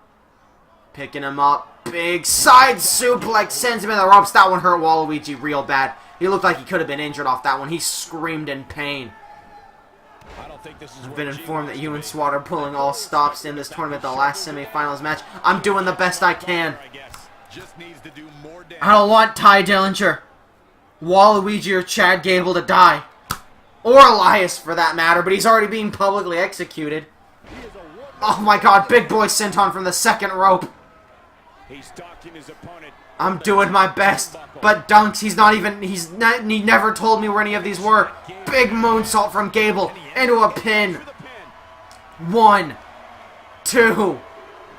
picking him up. Big side suplex sends him in the ropes. That one hurt Waluigi real bad. He looked like he could have been injured off that one. He screamed in pain. I've been informed that you and SWAT are pulling all stops in this tournament, the last semifinals match. I'm doing the best I can. I don't want Ty Dillinger, Waluigi, or Chad Gable to die. Or Elias, for that matter, but he's already being publicly executed. Oh my god, big boy senton from the second rope. I'm doing my best, but Dunks, he never told me where any of these were. Big moonsault from Gable into a pin. 1, 2,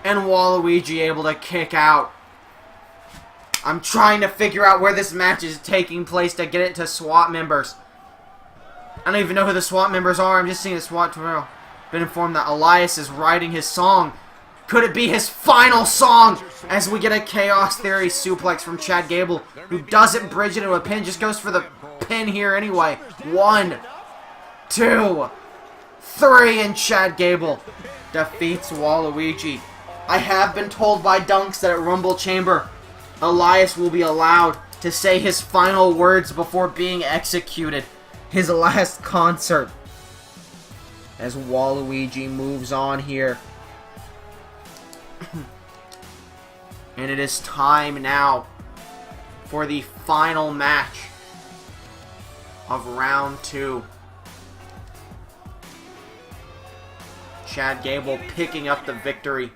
and Waluigi able to kick out. I'm trying to figure out where this match is taking place to get it to SWAT members. I don't even know who the SWAT members are. I'm just seeing the SWAT tomorrow. Been informed that Elias is writing his song. Could it be his final song? As we get a Chaos Theory suplex from Chad Gable, who doesn't bridge into a pin, just goes for the pin here anyway. 1, 2, 3, and Chad Gable defeats Waluigi. I have been told by Dunks that at Rumble Chamber, Elias will be allowed to say his final words before being executed. His last concert. As Waluigi moves on here. And it is time now for the final match of round 2. Chad Gable picking up the victory,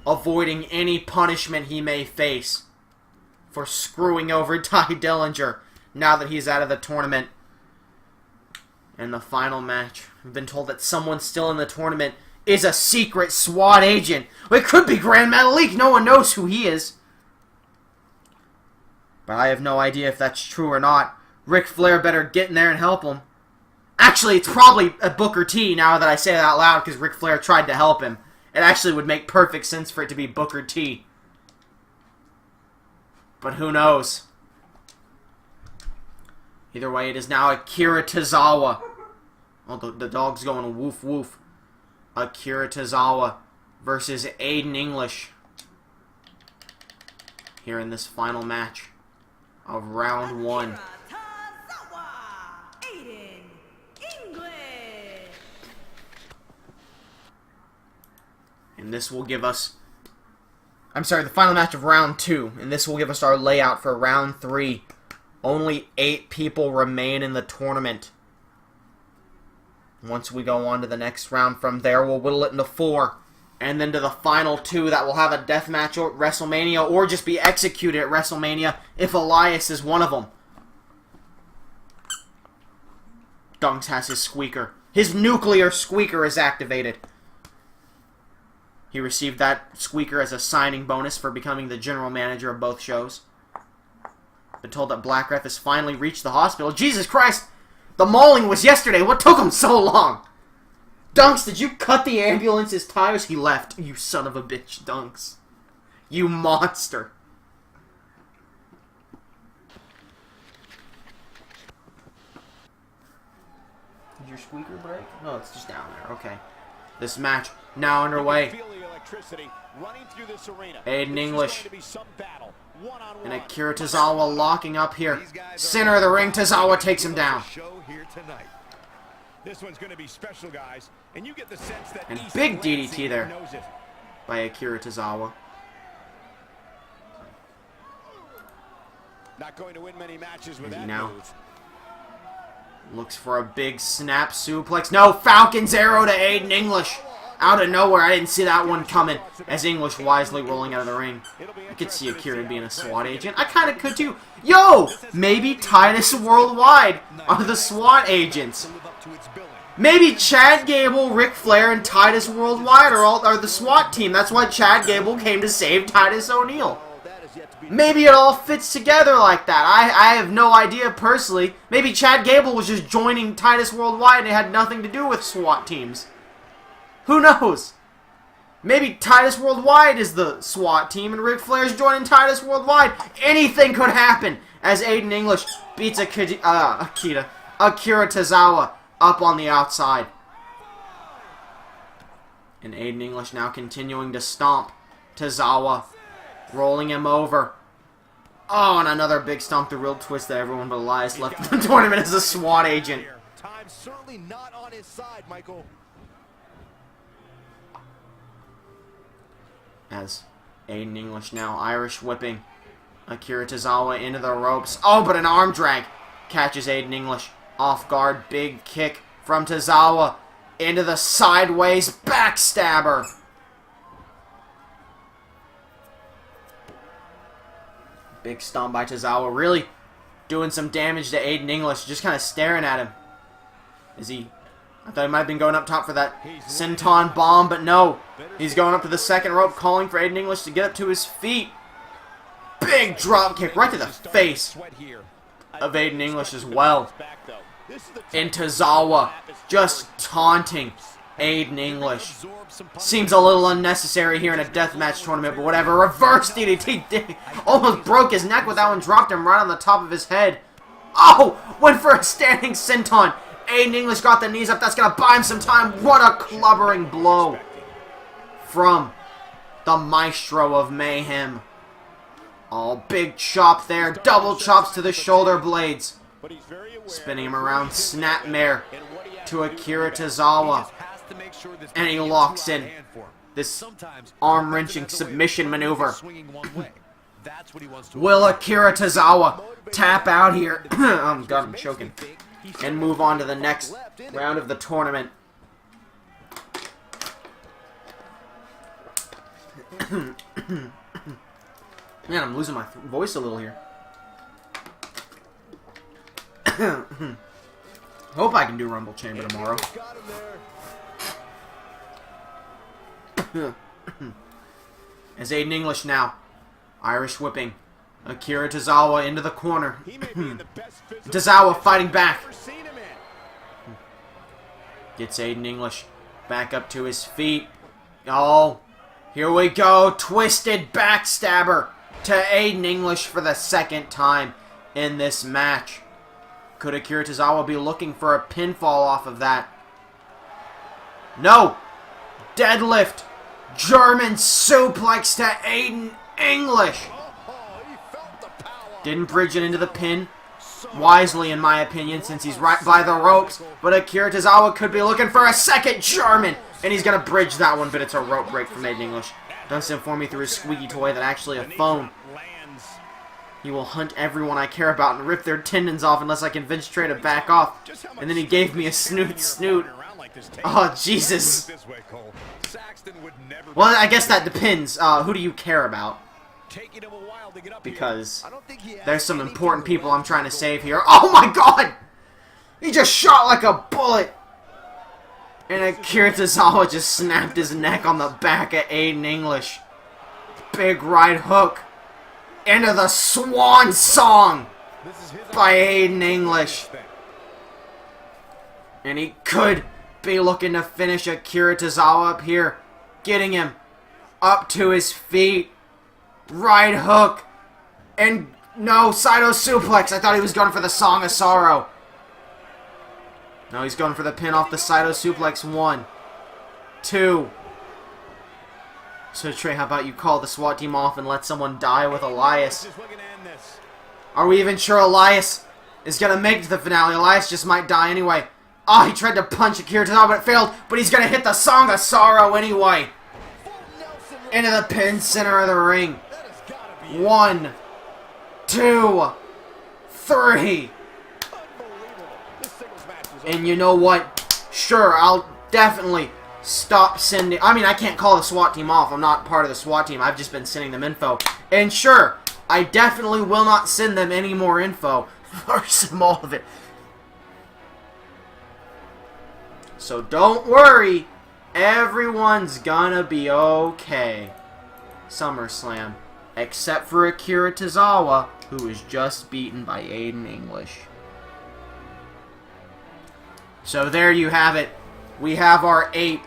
avoiding any punishment he may face for screwing over Ty Dillinger now that he's out of the tournament. And the final match, I've been told that someone still in the tournament is a secret SWAT agent. Well, it could be Grand Metalik. No one knows who he is. But I have no idea if that's true or not. Ric Flair better get in there and help him. Actually, it's probably a Booker T now that I say that out loud because Ric Flair tried to help him. It actually would make perfect sense for it to be Booker T. But who knows? Either way, it is now Akira Tozawa. Oh, the dog's going woof woof. Akira Tozawa versus Aiden English. Here in this final match of round 1. And this will give us I'm sorry, the final match of round 2, and this will give us our layout for round 3. Only 8 people remain in the tournament. Once we go on to the next round from there, we'll whittle it into 4. And then to the final 2 that will have a death match at WrestleMania or just be executed at WrestleMania if Elias is one of them. Dunks has his squeaker. His nuclear squeaker is activated. He received that squeaker as a signing bonus for becoming the general manager of both shows. Been told that Black Ref has finally reached the hospital. Jesus Christ! The mauling was yesterday. What took him so long? Dunks, did you cut the ambulance's tires? He left. You son of a bitch, Dunks. You monster. Did your squeaker break? No, it's just down there. Okay. This match now underway. Aiden English and Akira Tozawa locking up here. Center of the ring, Tozawa takes him down. This one's going to be special, guys. And you get the sense that and big DDT there by Akira Tozawa. Not going to win many matches with that now move. Looks for a big snap suplex. No, Falcon's arrow to Aiden English. Out of nowhere, I didn't see that one coming. As English wisely rolling out of the ring. I could see Akira being a SWAT agent. I kind of could too. Yo, maybe Titus Worldwide are the SWAT agents. Maybe Chad Gable, Ric Flair, and Titus Worldwide are the SWAT team. That's why Chad Gable came to save Titus O'Neil. Maybe it all fits together like that. I have no idea personally. Maybe Chad Gable was just joining Titus Worldwide and it had nothing to do with SWAT teams. Who knows? Maybe Titus Worldwide is the SWAT team and Ric Flair's joining Titus Worldwide. Anything could happen as Aiden English beats Akira Tozawa up on the outside. And Aiden English now continuing to stomp Tozawa, rolling him over. Oh, and another big stomp, the real twist that everyone but Elias left in the tournament as a SWAT agent. Time's certainly not on his side, Michael. As Aiden English now Irish whipping Akira Tozawa into the ropes. Oh, but an arm drag catches Aiden English off guard. Big kick from Tozawa into the sideways backstabber. Big stomp by Tozawa, really doing some damage to Aiden English, just kind of staring at him. I thought he might have been going up top for that senton bomb, but no. He's going up to the second rope, calling for Aiden English to get up to his feet. Big drop kick right to the face of Aiden English as well. And Tozawa just taunting Aiden English. Seems a little unnecessary here in a deathmatch tournament, but whatever. Reverse DDT. Almost broke his neck with that one. Dropped him right on the top of his head. Oh! Went for a standing senton. Aiden English got the knees up. That's going to buy him some time. What a clubbering blow from the maestro of mayhem. Oh, big chop there. Double chops to the shoulder blades. Spinning him around. Snapmare to Akira Tozawa. And he locks in this arm-wrenching submission maneuver. Will Akira Tozawa tap out here? Oh god, I'm choking. And move on to the next round of the tournament. Man, I'm losing my voice a little here. Hope I can do Rumble Chamber tomorrow. As Aiden English now, Irish whipping Akira Tozawa into the corner. Tozawa fighting back. Gets Aiden English back up to his feet. Oh, here we go. Twisted backstabber to Aiden English for the second time in this match. Could Akira Tozawa be looking for a pinfall off of that? No. Deadlift. German suplex to Aiden English. Didn't bridge it into the pin. Wisely, in my opinion, since he's right by the ropes. But Akira Tozawa could be looking for a second German. And he's going to bridge that one, but it's a rope break from Aiden English. thus inform me through his squeaky toy that actually a phone. He will hunt everyone I care about and rip their tendons off unless I convince Trey to back off. And then he gave me a snoot. Oh, Jesus. Well, I guess that depends. Who do you care about? Because there's some important people I'm trying to save here. Oh my god! He just shot like a bullet! And Akira Tozawa just snapped his neck on the back of Aiden English. Big right hook into the Swan Song by Aiden English. And he could be looking to finish Akira Tozawa up here. Getting him up to his feet. Right hook. And no, Saito suplex. I thought he was going for the Song of Sorrow. No, he's going for the pin off the Saito suplex. 1, 2. So Trey, how about you call the SWAT team off and let someone die with Elias? Are we even sure Elias is going to make it to the finale? Elias just might die anyway. Oh, he tried to punch Akira Tozawa, but it failed. But he's going to hit the Song of Sorrow anyway. Into the pin center of the ring. 1, 2, 3. And you know what? Sure, I'll definitely stop sending... I mean, I can't call the SWAT team off. I'm not part of the SWAT team. I've just been sending them info. And sure, I definitely will not send them any more info. Or some all of it. So don't worry. Everyone's gonna be okay. SummerSlam. Except for Akira Tozawa, who was just beaten by Aiden English. So there you have it. We have our 8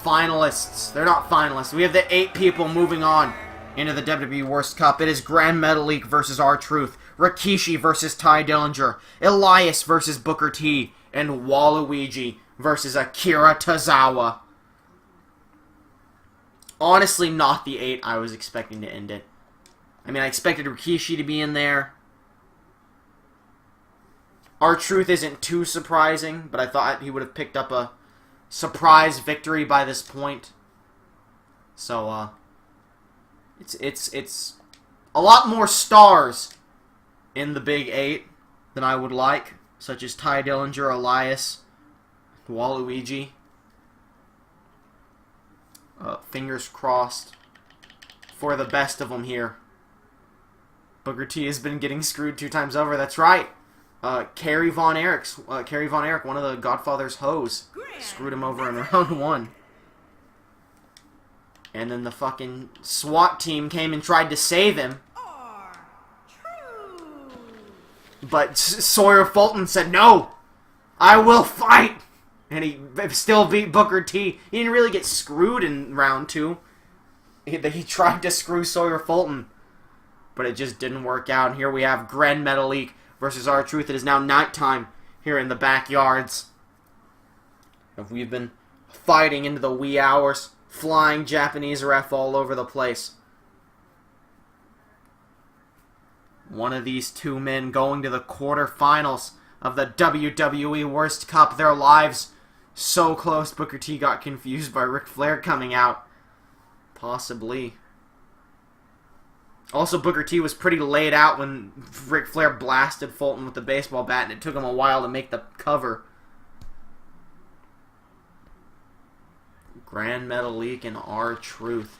finalists. They're not finalists. We have the 8 people moving on into the WWE Worst Cup. It is Grand Metalik versus R-Truth, Rikishi versus Ty Dillinger, Elias versus Booker T, and Waluigi versus Akira Tozawa. Honestly, not the 8 I was expecting to end it. I mean, I expected Rikishi to be in there. R-Truth isn't too surprising, but I thought he would have picked up a surprise victory by this point. So, it's a lot more stars in the Big 8 than I would like, such as Ty Dillinger, Elias, Waluigi. Fingers crossed for the best of them here. Booker T has been getting screwed 2 times over. That's right. Kerry Von Erich, one of the Godfather's hoes, screwed him over in round 1. And then the fucking SWAT team came and tried to save him. But Sawyer Fulton said, "No, I will fight." And he still beat Booker T. He didn't really get screwed in round 2. He tried to screw Sawyer Fulton, but it just didn't work out. And here we have Grand Metalik versus R-Truth. It is now nighttime here in the backyards. We've been fighting into the wee hours, flying Japanese ref all over the place. One of these 2 men going to the quarterfinals of the WWE Worst Cup. Their lives so close. Booker T got confused by Ric Flair coming out. Possibly. Also, Booker T was pretty laid out when Ric Flair blasted Fulton with the baseball bat, and it took him a while to make the cover. Grand Metalik and R-Truth.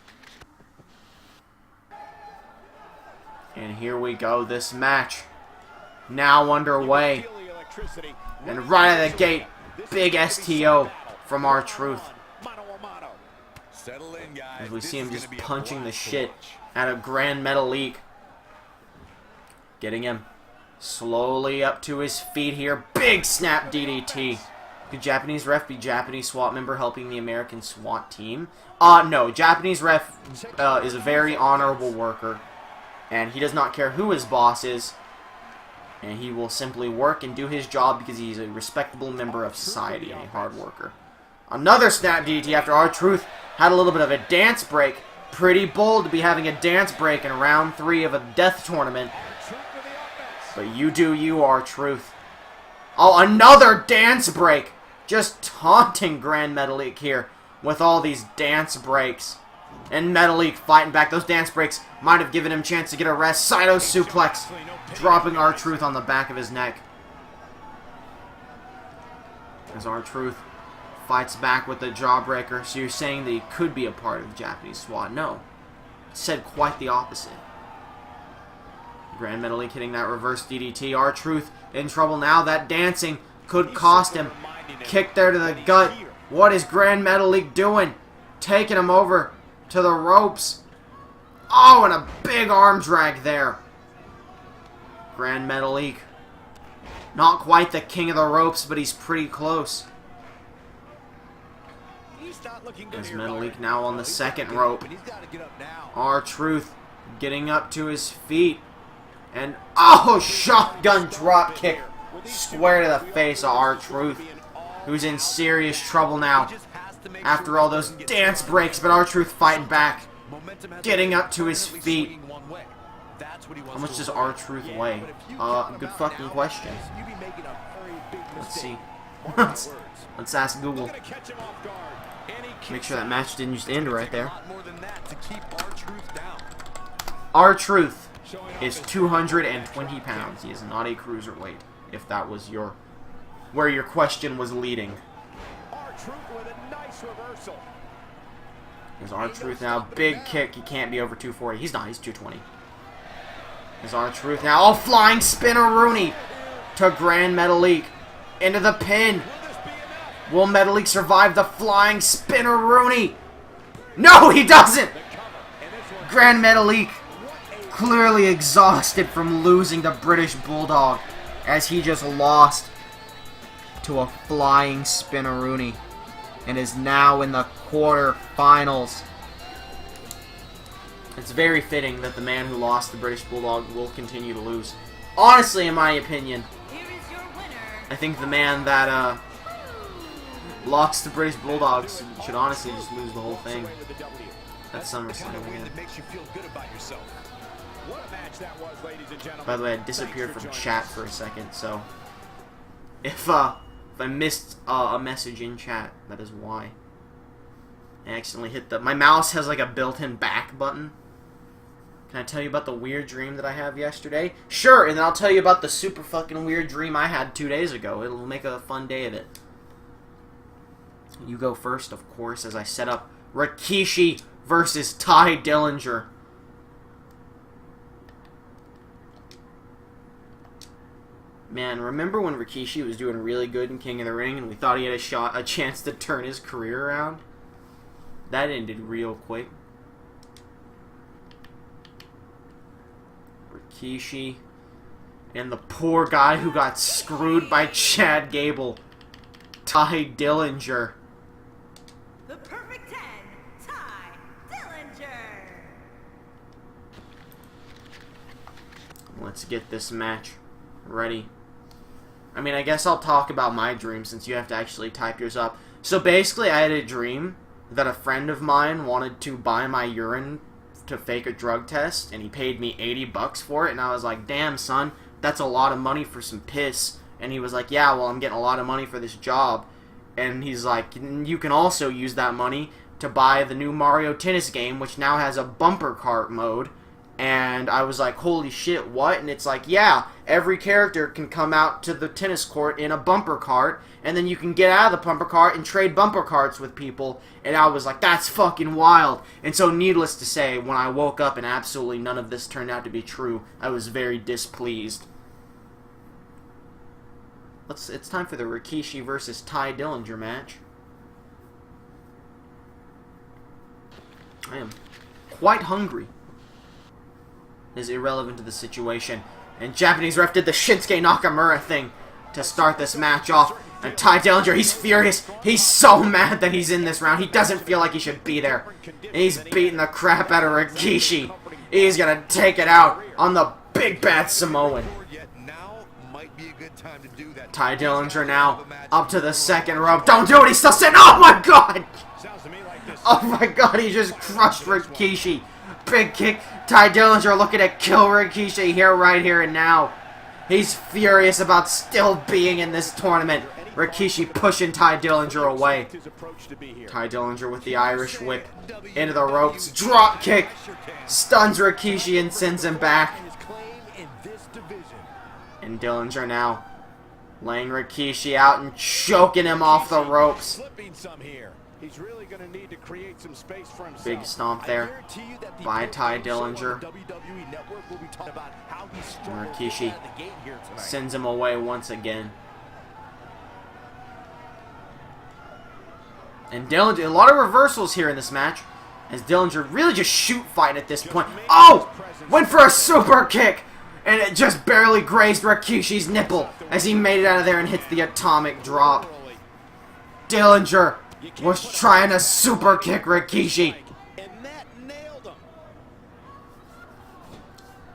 And here we go, this match now underway. And right out of the gate, big STO from R-Truth. As we see him just punching the shit out of Grand Metalik. Getting him slowly up to his feet here. Big snap DDT. Could Japanese ref be Japanese SWAT member helping the American SWAT team? No. Japanese ref is a very honorable worker. And he does not care who his boss is. And he will simply work and do his job because he's a respectable member of society and a hard worker. Another snap DDT after R-Truth had a little bit of a dance break. Pretty bold to be having a dance break in round 3 of a death tournament. But you do you, R-Truth. Oh, another dance break. Just taunting Grand Metalik here with all these dance breaks. And Metalik fighting back. Those dance breaks might have given him a chance to get a rest. Saito suplex, dropping R-Truth on the back of his neck. As R-Truth fights back with the jawbreaker. So you're saying that he could be a part of the Japanese SWAT? No. Said quite the opposite. Grand Metalik hitting that reverse DDT. R-Truth in trouble now. That dancing could cost him. Kick there to the gut. What is Grand Metalik doing? Taking him over to the ropes. Oh, and a big arm drag there. Grand Metalik. Not quite the king of the ropes, but he's pretty close. As Metalik now on the second rope. R-Truth getting up to his feet. And, oh, shotgun drop kick square to the face of R-Truth, who's in serious trouble now after all those dance breaks, but R-Truth fighting back, getting up to his feet. How much does R-Truth weigh? Good fucking question. Let's see. Let's ask Google. Make sure that match didn't just end right there. R-Truth is 220 pounds. He is not a cruiserweight, if that was where your question was leading. There's R-Truth now. Big kick. He can't be over 240. He's not. He's 220. There's R-Truth now. Oh, flying spinner-rooney to Grand Metalik. Into the pin. Will Metalik survive the flying spinner-rooney? No, he doesn't! Grand Metalik clearly exhausted from losing to British Bulldog, as he just lost to a flying spinner-rooney and is now in the quarterfinals. It's very fitting that the man who lost the British Bulldog will continue to lose. Honestly, in my opinion, I think the man that lost the British Bulldogs should honestly just lose the whole thing. That's SummerSlam again. By the way, I disappeared from chat for a second, so if I missed a message in chat, that is why. I accidentally hit my mouse has like a built-in back button. Can I tell you about the weird dream that I had yesterday? Sure, and then I'll tell you about the super fucking weird dream I had 2 days ago. It'll make a fun day of it. You go first, of course, as I set up Rikishi versus Ty Dillinger. Man, remember when Rikishi was doing really good in King of the Ring and we thought he had a chance to turn his career around? That ended real quick. Rikishi and the poor guy who got screwed by Chad Gable, Ty Dillinger. The perfect 10, Ty Dillinger. Let's get this match ready. I mean, I guess I'll talk about my dream since you have to actually type yours up. So basically, I had a dream that a friend of mine wanted to buy my urine to fake a drug test, and he paid me $80 for it, and I was like, damn, son, that's a lot of money for some piss. And he was like, yeah, well, I'm getting a lot of money for this job. And he's like, you can also use that money to buy the new Mario Tennis game, which now has a bumper cart mode. And I was like, holy shit, what? And it's like, yeah, every character can come out to the tennis court in a bumper cart, and then you can get out of the bumper cart and trade bumper carts with people. And I was like, that's fucking wild. And so needless to say, when I woke up and absolutely none of this turned out to be true, I was very displeased. It's time for the Rikishi versus Ty Dillinger match. I am quite hungry. Is irrelevant to the situation. And Japanese ref did the Shinsuke Nakamura thing to start this match off. And Ty Dillinger, he's furious. He's so mad that he's in this round. He doesn't feel like he should be there. And he's beating the crap out of Rikishi. He's gonna take it out on the big bad Samoan. Ty Dillinger now up to the second rope. Don't do it, he's still sitting. Oh my god! Oh my god, he just crushed Rikishi. Big kick. Ty Dillinger looking to kill Rikishi here, right here and now. He's furious about still being in this tournament. Rikishi pushing Ty Dillinger away. Ty Dillinger with the Irish whip into the ropes. Drop kick. Stuns Rikishi and sends him back. And Dillinger now laying Rikishi out and choking him off the ropes. Big stomp there by Ty Dillinger. And Rikishi sends him away once again. And Dillinger, a lot of reversals here in this match, as Dillinger really just shoot fight at this point. Oh! Went for a super kick! And it just barely grazed Rikishi's nipple as he made it out of there and hits the atomic drop. Dillinger was trying to super kick Rikishi.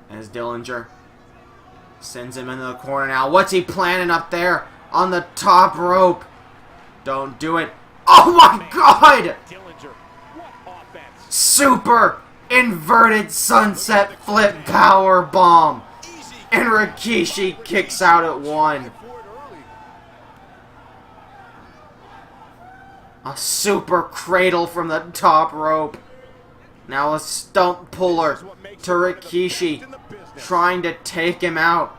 As Dillinger sends him into the corner now. What's he planning up there on the top rope? Don't do it. Oh my god! Super inverted sunset flip power bomb. And Rikishi kicks out at 1. A super cradle from the top rope. Now a stump puller to Rikishi, trying to take him out.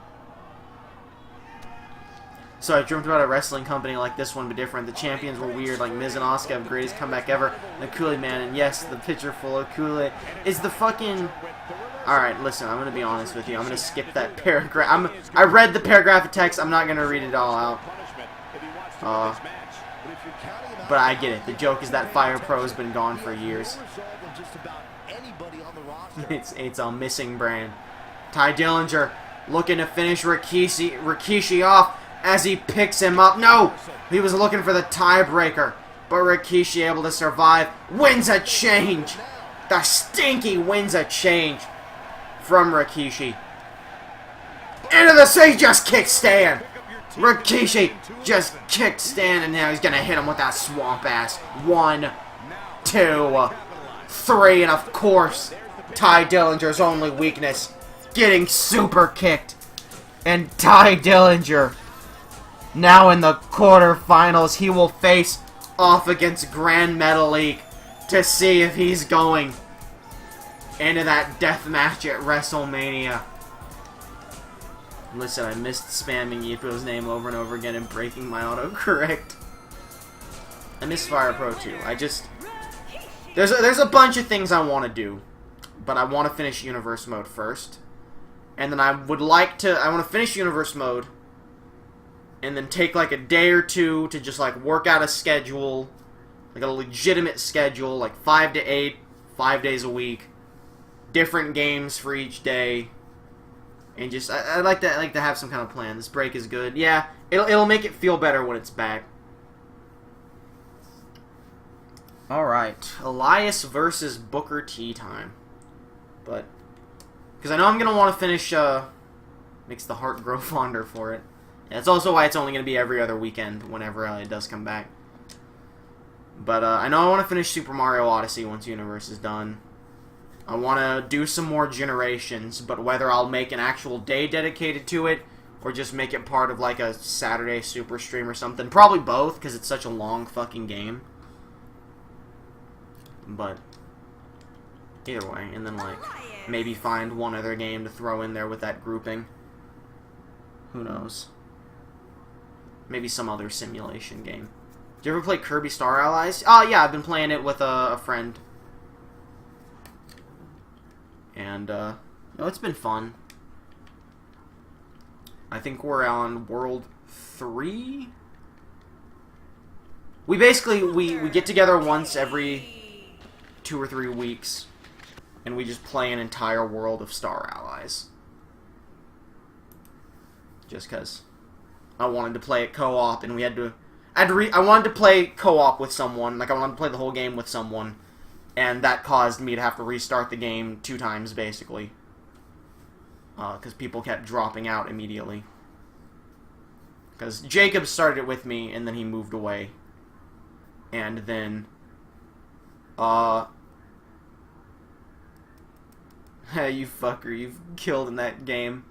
So I dreamt about a wrestling company like this one, but different. The champions were weird, like Miz and Asuka have greatest comeback ever. The Kool-Aid Man, and yes, the pitcher full of Kool-Aid is the fucking... Alright, listen, I'm gonna be honest with you. I'm gonna skip that paragraph. I read the paragraph of text. I'm not gonna read it all out. But I get it. The joke is that Fire Pro's been gone for years. It's a missing brand. Ty Dillinger looking to finish Rikishi off as he picks him up. No! He was looking for the tiebreaker. But Rikishi able to survive. Wins a change. The Stinky wins a change from Rikishi. Into the sea, just kick Stan. Rikishi just kicked Stan, and now he's going to hit him with that swamp ass. 1, 2, 3, and of course, Ty Dillinger's only weakness, getting super kicked. And Ty Dillinger, now in the quarterfinals, he will face off against Grand Metalik to see if he's going into that death match at WrestleMania. Listen, I missed spamming Yippo's name over and over again and breaking my autocorrect. I miss Fire Pro too. There's a bunch of things I want to do, but I want to finish Universe mode first. And then I want to finish Universe mode, and then take like a day or two to just like work out a schedule, like a legitimate schedule, like 5 to 8, 5 days a week, different games for each day. And just, I like to have some kind of plan. This break is good. Yeah, it'll make it feel better when it's back. Alright, Elias versus Booker T time. But, because I know I'm going to want to finish, Makes the Heart Grow Fonder for it. Yeah, that's also why it's only going to be every other weekend whenever it does come back. But, I know I want to finish Super Mario Odyssey once Universe is done. I want to do some more Generations, but whether I'll make an actual day dedicated to it, or just make it part of like a Saturday super stream or something. Probably both, because it's such a long fucking game. But, either way, and then like, maybe find one other game to throw in there with that grouping. Who knows? Maybe some other simulation game. Did you ever play Kirby Star Allies? Oh yeah, I've been playing it with a friend. And, it's been fun. I think we're on World 3? We basically, we get together once every 2 or 3 weeks, and we just play an entire world of Star Allies. Just because I wanted to play it co-op, and we had to... I wanted to play co-op with someone, like I wanted to play the whole game with someone. And that caused me to have to restart the game 2 times, basically. Because people kept dropping out immediately. Because Jacob started it with me, and then he moved away. And then... Hey, you fucker, you've killed in that game.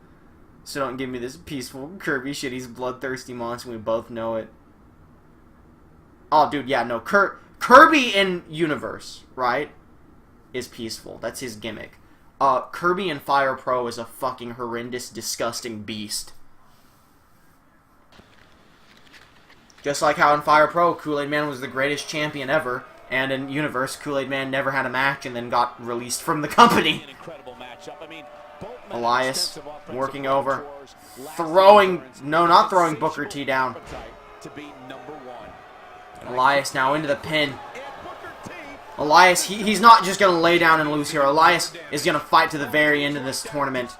So don't give me this peaceful Kirby shit, he's a bloodthirsty monster, we both know it. Oh, dude, yeah, no. Kirby in Universe, right, is peaceful. That's his gimmick. Kirby in Fire Pro is a fucking horrendous, disgusting beast. Just like how in Fire Pro, Kool-Aid Man was the greatest champion ever, and in Universe, Kool-Aid Man never had a match and then got released from the company. Elias working over, throwing, no, not throwing Booker T down. Elias now into the pin. Elias, he's not just going to lay down and lose here. Elias is going to fight to the very end of this tournament.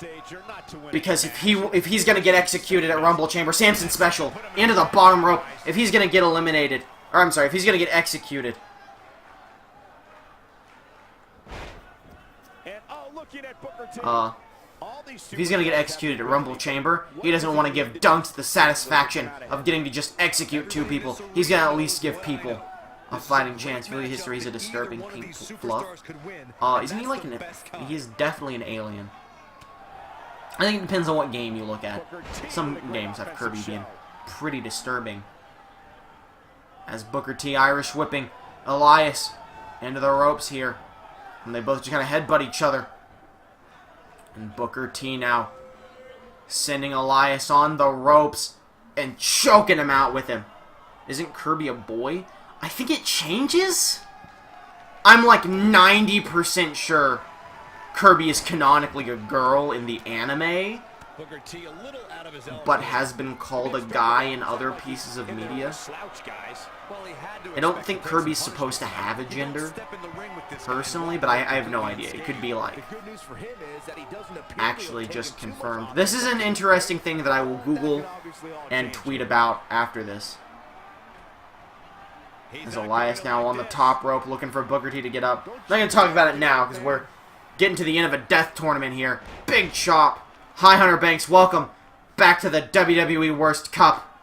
Because if he's going to get executed at Rumble Chamber, Samson special, into the bottom rope, if he's going to get eliminated, or I'm sorry, if he's going to get executed. If he's going to get executed at Rumble Chamber, he doesn't want to give Dunks the satisfaction of getting to just execute two people. He's going to at least give people a fighting chance. Really, history's a disturbing fluff. Isn't he like an... He's definitely an alien. I think it depends on what game you look at. Some games have Kirby being pretty disturbing. As Booker T Irish whipping Elias into the ropes here. And they both just kind of headbutt each other. And Booker T now sending Elias on the ropes and choking him out with him. Isn't Kirby a boy? I think it changes? I'm like 90% sure Kirby is canonically a girl in the anime, but has been called a guy in other pieces of media. I don't think Kirby's supposed to have a gender, personally, but I have no idea. It could be like actually just confirmed. This is an interesting thing that I will Google and tweet about after this. As Elias now on the top rope looking for Booker T to get up. I'm not going to talk about it now because we're getting to the end of a death tournament here. Big chop. Hi, Hunter Banks. Welcome back to the WWE Worst Cup.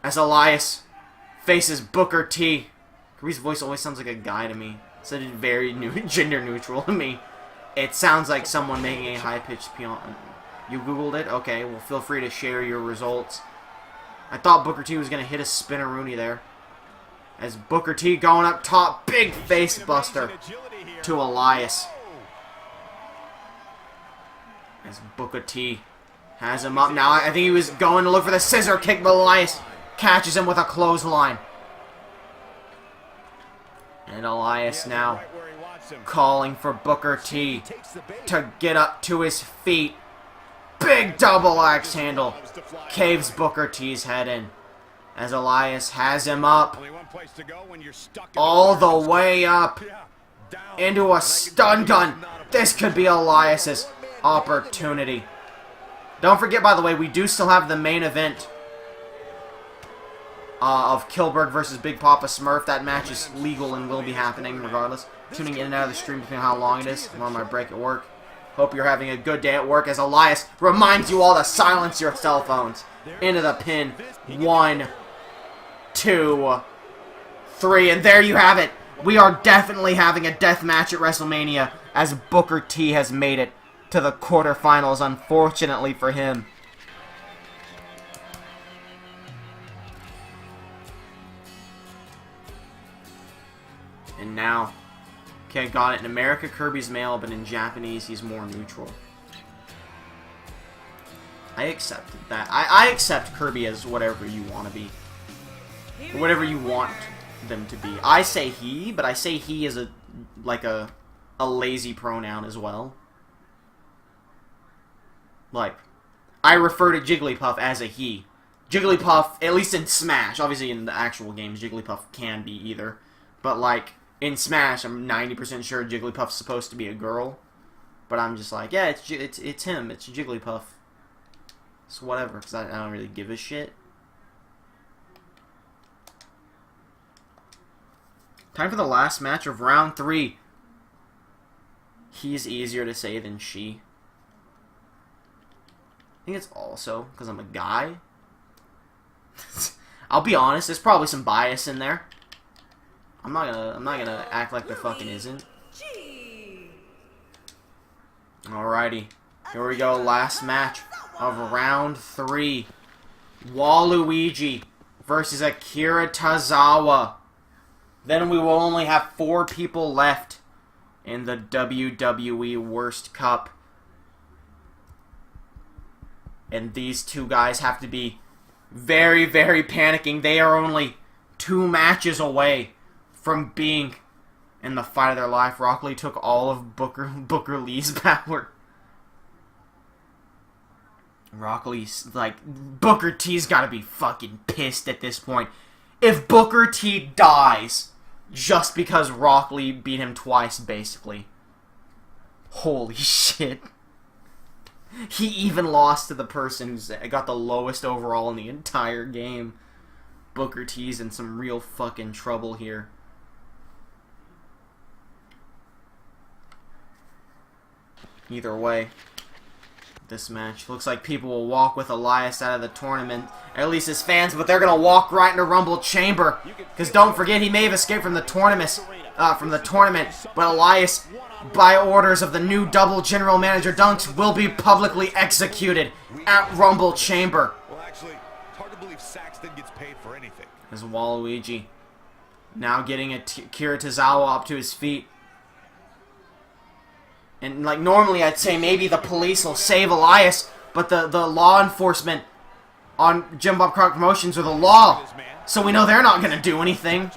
As Elias faces Booker T. Kirby's voice always sounds like a guy to me. It's very gender neutral to me. It sounds like someone making a high-pitched peon. You Googled it? Okay, well, feel free to share your results. I thought Booker T was going to hit a spinneroonie there. As Booker T going up top, big face buster to Elias. As Booker T has him up now. I think he was going to look for the scissor kick, but Elias catches him with a clothesline. And Elias now calling for Booker T to get up to his feet. Big double axe handle. Caves Booker T's head in. As Elias has him up. All the way up. Into a stun gun. This could be Elias's opportunity. Don't forget, by the way, we do still have the main event of Kilberg versus Big Papa Smurf. That match is legal and will be happening regardless. Tuning in and out of the stream depending on how long it is. I'm on my break at work. Hope you're having a good day at work as Elias reminds you all to silence your cell phones. Into the pin. 1, 2, 3, and there you have it. We are definitely having a death match at WrestleMania as Booker T has made it to the quarterfinals, unfortunately for him. And now, okay, got it. In America, Kirby's male, but in Japanese, he's more neutral. I accepted that. I accept Kirby as whatever you want to be. Or whatever you want them to be. I say he, but I say he is a lazy pronoun as well. Like, I refer to Jigglypuff as a he. Jigglypuff, at least in Smash, obviously in the actual games, Jigglypuff can be either. But, like, in Smash, I'm 90% sure Jigglypuff's supposed to be a girl. But I'm just like, yeah, it's him, it's Jigglypuff. It's whatever, because I don't really give a shit. Time for the last match of round 3. He's easier to say than she. I think it's also because I'm a guy. I'll be honest, there's probably some bias in there. I'm not gonna act like there fucking isn't. Alrighty. Here we go, last match of round 3. Waluigi versus Akira Tozawa. Then we will only have 4 people left in the WWE Worst Cup. And these 2 guys have to be very, very panicking. They are only 2 matches away from being in the fight of their life. Rock Lee took all of Booker Lee's power. Rock Lee's, like, Booker T's gotta be fucking pissed at this point. If Booker T dies just because Rock Lee beat him twice, basically. Holy shit. He even lost to the person who's got the lowest overall in the entire game. Booker T's in some real fucking trouble here. Either way, this match looks like people will walk with Elias out of the tournament, at least his fans, but they're gonna walk right into Rumble Chamber, because don't forget, he may have escaped from the tournament, but Elias, by orders of the new double general manager Dunks, will be publicly executed at Rumble Chamber. Well, actually, it's hard to believe Saxton gets paid for anything. As Waluigi now getting Akira Tozawa up to his feet. And, like, normally I'd say maybe the police will save Elias, but the law enforcement on Jim Bob Clark Promotions are the law, so we know they're not going to do anything.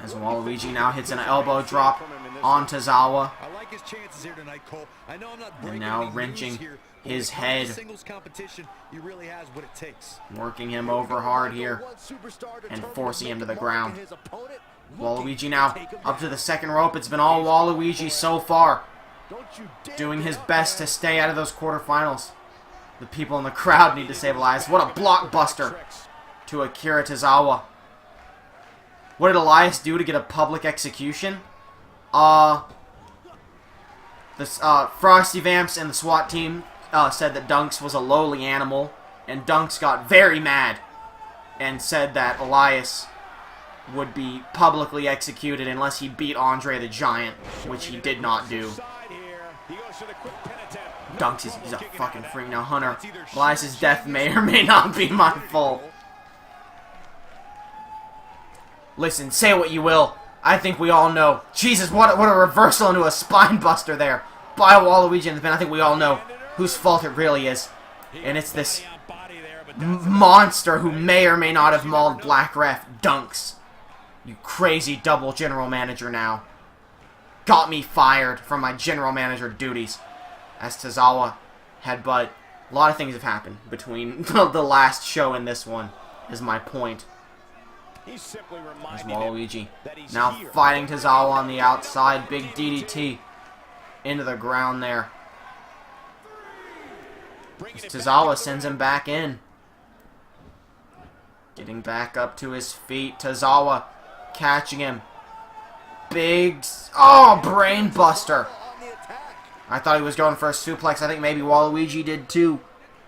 As Waluigi now hits an elbow drop on Tozawa. And now wrenching his head. Working him over hard here. And forcing him to the ground. Waluigi now up to the second rope. It's been all Waluigi so far. Doing his best to stay out of those quarterfinals. The people in the crowd need to save Elias. What a blockbuster to Akira Tozawa. What did Elias do to get a public execution? Frosty Vamps and the SWAT team said that Dunks was a lowly animal. And Dunks got very mad and said that Elias would be publicly executed unless he beat Andre the Giant, which he did not do. Dunks he's a fucking freak. Now Hunter, Elias' death may or may not be my fault. Listen, say what you will. I think we all know. Jesus, what a reversal into a spine buster there by Waluigi in the pin. I think we all know whose fault it really is. And it's this monster who may or may not have mauled Black Ref, Dunks. You crazy double general manager now. Got me fired from my general manager duties. As Tozawa headbutt. A lot of things have happened between the last show and this one, is my point. There's Waluigi now fighting Tozawa on the outside. Big DDT into the ground there. As Tozawa sends him back in. Getting back up to his feet. Tozawa catching him. Big... Oh, brain buster. I thought he was going for a suplex. I think maybe Waluigi did too.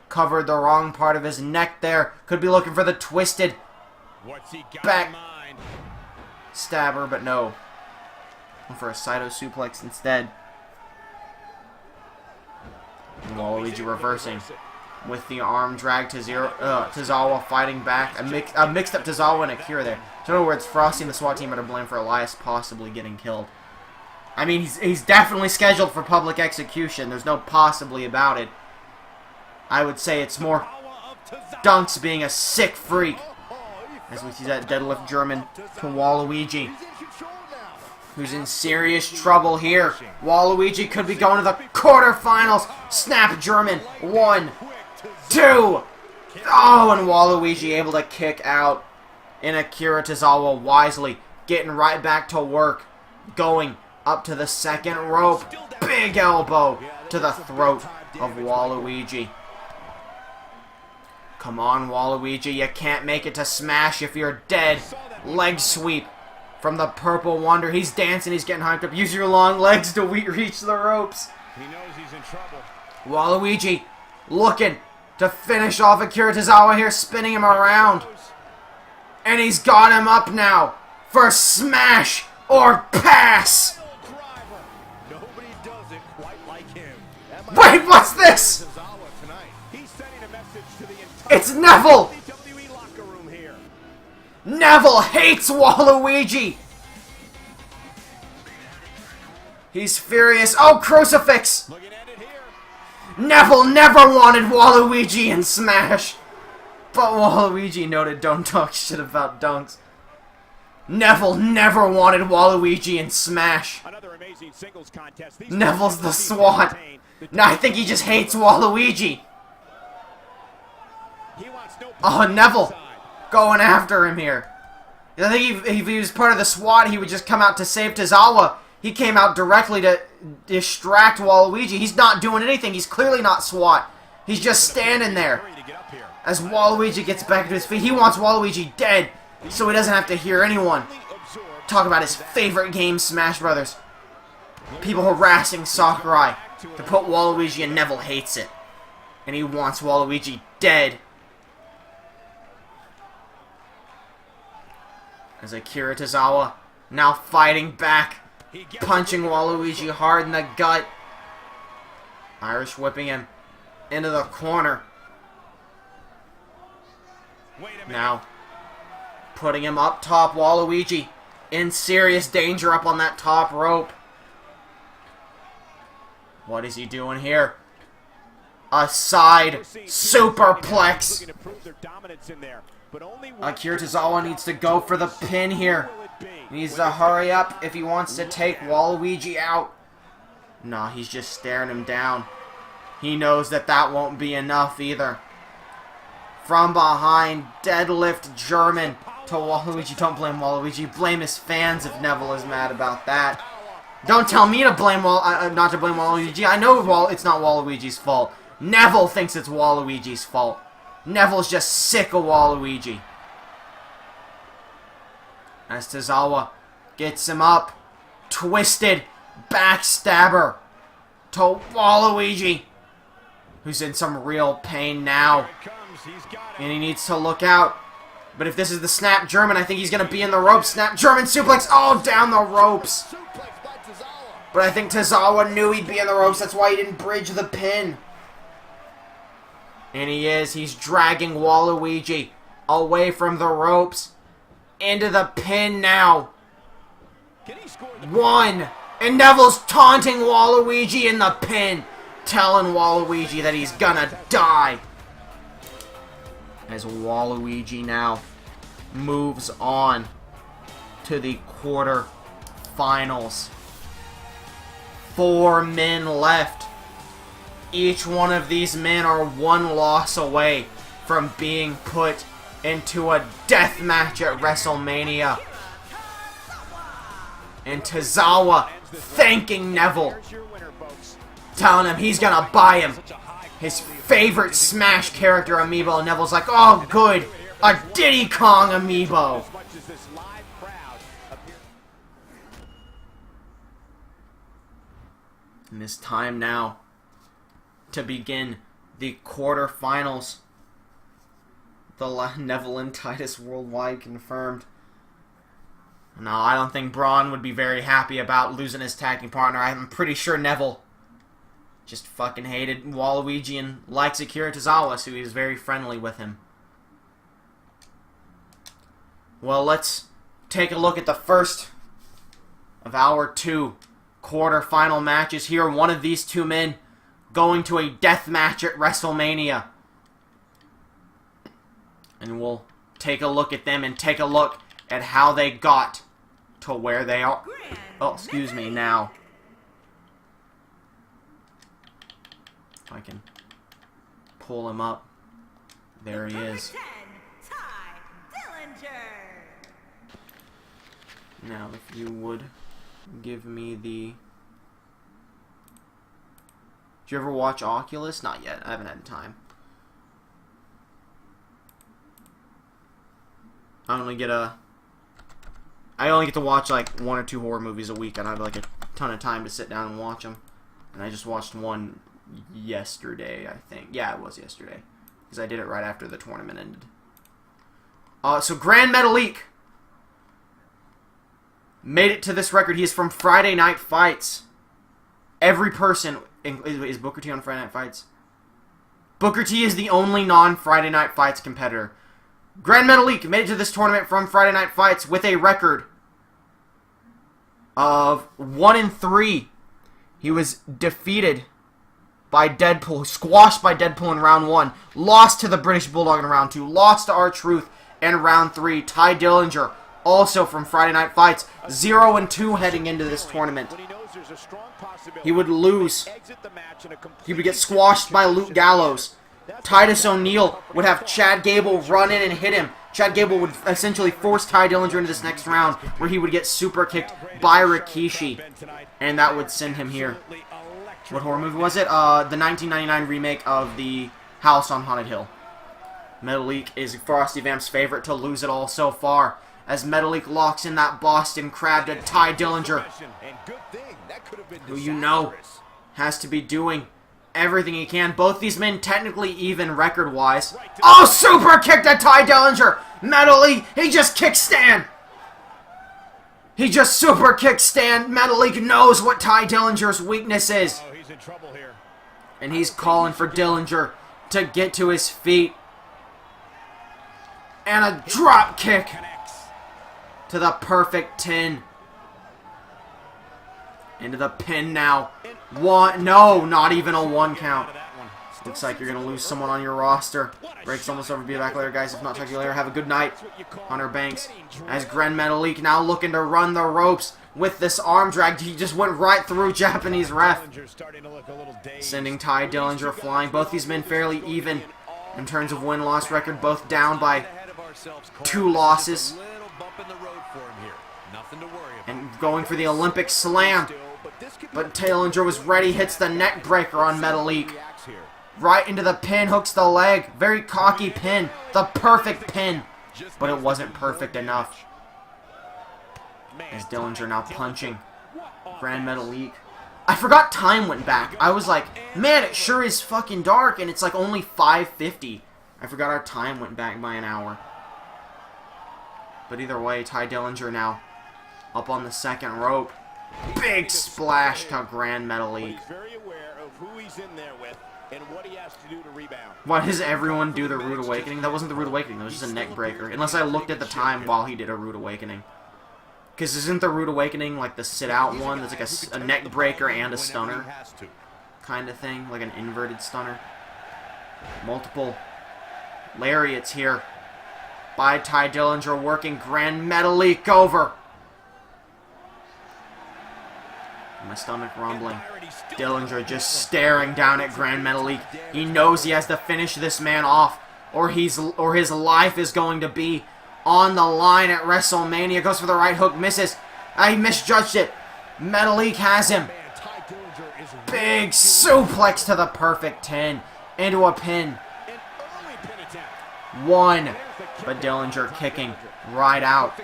Covered the wrong part of his neck there. Could be looking for the twisted back stabber, but no. Went for a Saito suplex instead. And Waluigi reversing with the arm drag to Tozawa fighting back. A mixed up Tozawa and Akira there. So in other words, Frosty and the SWAT team are to blame for Elias possibly getting killed. I mean, he's definitely scheduled for public execution. There's no possibly about it. I would say it's more Dunks being a sick freak. As we see that deadlift German to Waluigi, who's in serious trouble here. Waluigi could be going to the quarterfinals. Snap German. 1, 2. Oh, and Waluigi able to kick out. And Akira Tozawa wisely getting right back to work. Going up to the second rope. Big elbow to the throat of Waluigi. Come on, Waluigi. You can't make it to Smash if you're dead. Leg sweep from the Purple Wonder. He's dancing. He's getting hyped up. Use your long legs to reach the ropes. He knows he's in trouble. Waluigi looking to finish off Akira Tozawa here, spinning him around. And he's got him up now for Smash or Pass. Nobody does it quite like him. Wait, what's this? It's Neville! Neville hates Waluigi! He's furious. Oh, crucifix! Looking at it here. Neville never wanted Waluigi in Smash! But Waluigi noted don't talk shit about dunks. Neville never wanted Waluigi in Smash. Another amazing singles contest. Neville's the SWAT. No, I think he just hates Waluigi. Oh, Neville going after him here. I think if he was part of the SWAT, he would just come out to save Tozawa. He came out directly to distract Waluigi. He's not doing anything. He's clearly not SWAT. He's just standing there. As Waluigi gets back to his feet, he wants Waluigi dead so he doesn't have to hear anyone talk about his favorite game, Smash Brothers. People harassing Sakurai to put Waluigi, and Neville hates it. And he wants Waluigi dead. As Akira Tozawa now fighting back, punching Waluigi hard in the gut. Irish whipping him into the corner. Now, putting him up top, Waluigi in serious danger up on that top rope. What is he doing here? A side superplex. Akira Tozawa needs to go for the pin here. He needs to hurry up if he wants to take Waluigi out. No, he's just staring him down. He knows that that won't be enough either. From behind, deadlift German to Waluigi. Don't blame Waluigi. Blame his fans if Neville is mad about that. Don't tell me to blame not to blame Waluigi. I know it's not Waluigi's fault. Neville thinks it's Waluigi's fault. Neville's just sick of Waluigi. As Tozawa gets him up. Twisted backstabber to Waluigi, who's in some real pain now. And he needs to look out. But if this is the Snap German, I think he's going to be in the ropes. Snap German suplex. Oh, down the ropes. But I think Tozawa knew he'd be in the ropes. That's why he didn't bridge the pin. And he is. He's dragging Waluigi away from the ropes. Into the pin now. One. And Neville's taunting Waluigi in the pin. Telling Waluigi that he's gonna die. As Waluigi now moves on to the quarter-finals. 4 men left. Each one of these men are one loss away from being put into a death match at WrestleMania. And Tozawa thanking Neville, telling him he's gonna buy him his favorite Smash character amiibo. And Neville's like, oh good, a Diddy Kong amiibo. And it's time now to begin the quarterfinals. The Neville and Titus Worldwide confirmed. No, I don't think Braun would be very happy about losing his tag team partner. I'm pretty sure Neville just fucking hated Waluigi and likes Akira Tozawa, so he's very friendly with him. Well, let's take a look at the first of our 2 quarterfinal matches here. One of these 2 men going to a death match at WrestleMania. And we'll take a look at them and take a look at how they got to where they are. Oh, excuse me, now. If I can pull him up. There he is. Now, if you would give me the... Did you ever watch Oculus? Not yet. I haven't had time. I only get to watch like 1 or 2 horror movies a week. I don't have like a ton of time to sit down and watch them. And I just watched one yesterday, I think. Yeah, it was yesterday. Because I did it right after the tournament ended. So Grand Metalik made it to this record. He is from Friday Night Fights. Every person... Is Booker T on Friday Night Fights? Booker T is the only non-Friday Night Fights competitor. Grand Metalik made it to this tournament from Friday Night Fights with a record of 1-3. He was defeated by Deadpool, squashed by Deadpool in round 1, lost to the British Bulldog in round 2, lost to R-Truth in round 3. Ty Dillinger, also from Friday Night Fights, 0-2 heading into this tournament. He would lose. He would get squashed by Luke Gallows. Titus O'Neil would have Chad Gable run in and hit him. Chad Gable would essentially force Ty Dillinger into this next round, where he would get super kicked by Rikishi, and that would send him here. What horror movie was it? The 1999 remake of The House on Haunted Hill. Metalik is Frosty Vamp's favorite to lose it all so far, as Metalik locks in that Boston Crab to Ty Dillinger, who you know has to be doing everything he can. Both these men technically even record-wise. Oh, super kick to Ty Dillinger! Metalik, he just kicked Stan! He just super kicked Stan. Metalik knows what Ty Dillinger's weakness is. Oh, he's in trouble here. And he's calling for Dillinger to get to his feet. And a drop kick to the perfect 10. Into the pin now. One, no, not even a 1 count. Looks like you're going to lose someone on your roster. Breaks almost over. Be back later, guys. If not, talk to you later. Have a good night. Hunter Banks. As Grand Metalik now looking to run the ropes with this arm drag. He just went right through Japanese ref. Sending Ty Dillinger flying. Both these men fairly even in terms of win-loss record. Both down by 2 losses. And going for the Olympic Slam. But Dillinger was ready. Hits the neck breaker on Metalik. Right into the pin. Hooks the leg. Very cocky pin. The perfect pin. But it wasn't perfect enough. As Dillinger now punching Grand Metalik. I forgot time went back. I was like, man, it sure is fucking dark. And it's like only 5:50. I forgot our time went back by an hour. But either way, Ty Dillinger now up on the second rope. Big splash to Grand Metalik. Why does everyone do the Rude Awakening? That wasn't the Rude Awakening. That was just a neck breaker. Unless I looked at the time while he did a Rude Awakening. Because isn't the Rude Awakening like the sit-out one? That's like a neck breaker and a stunner kind of thing. Like an inverted stunner. Multiple lariats here by Ty Dillinger, working Grand Metalik over. My stomach rumbling. Dillinger just staring down at Grand Metalik. He knows he has to finish this man off, or his life is going to be on the line at WrestleMania. Goes for the right hook, misses. He misjudged it. Metalik has him. Big suplex to the perfect 10 into a pin. 1, but Dillinger kicking right out.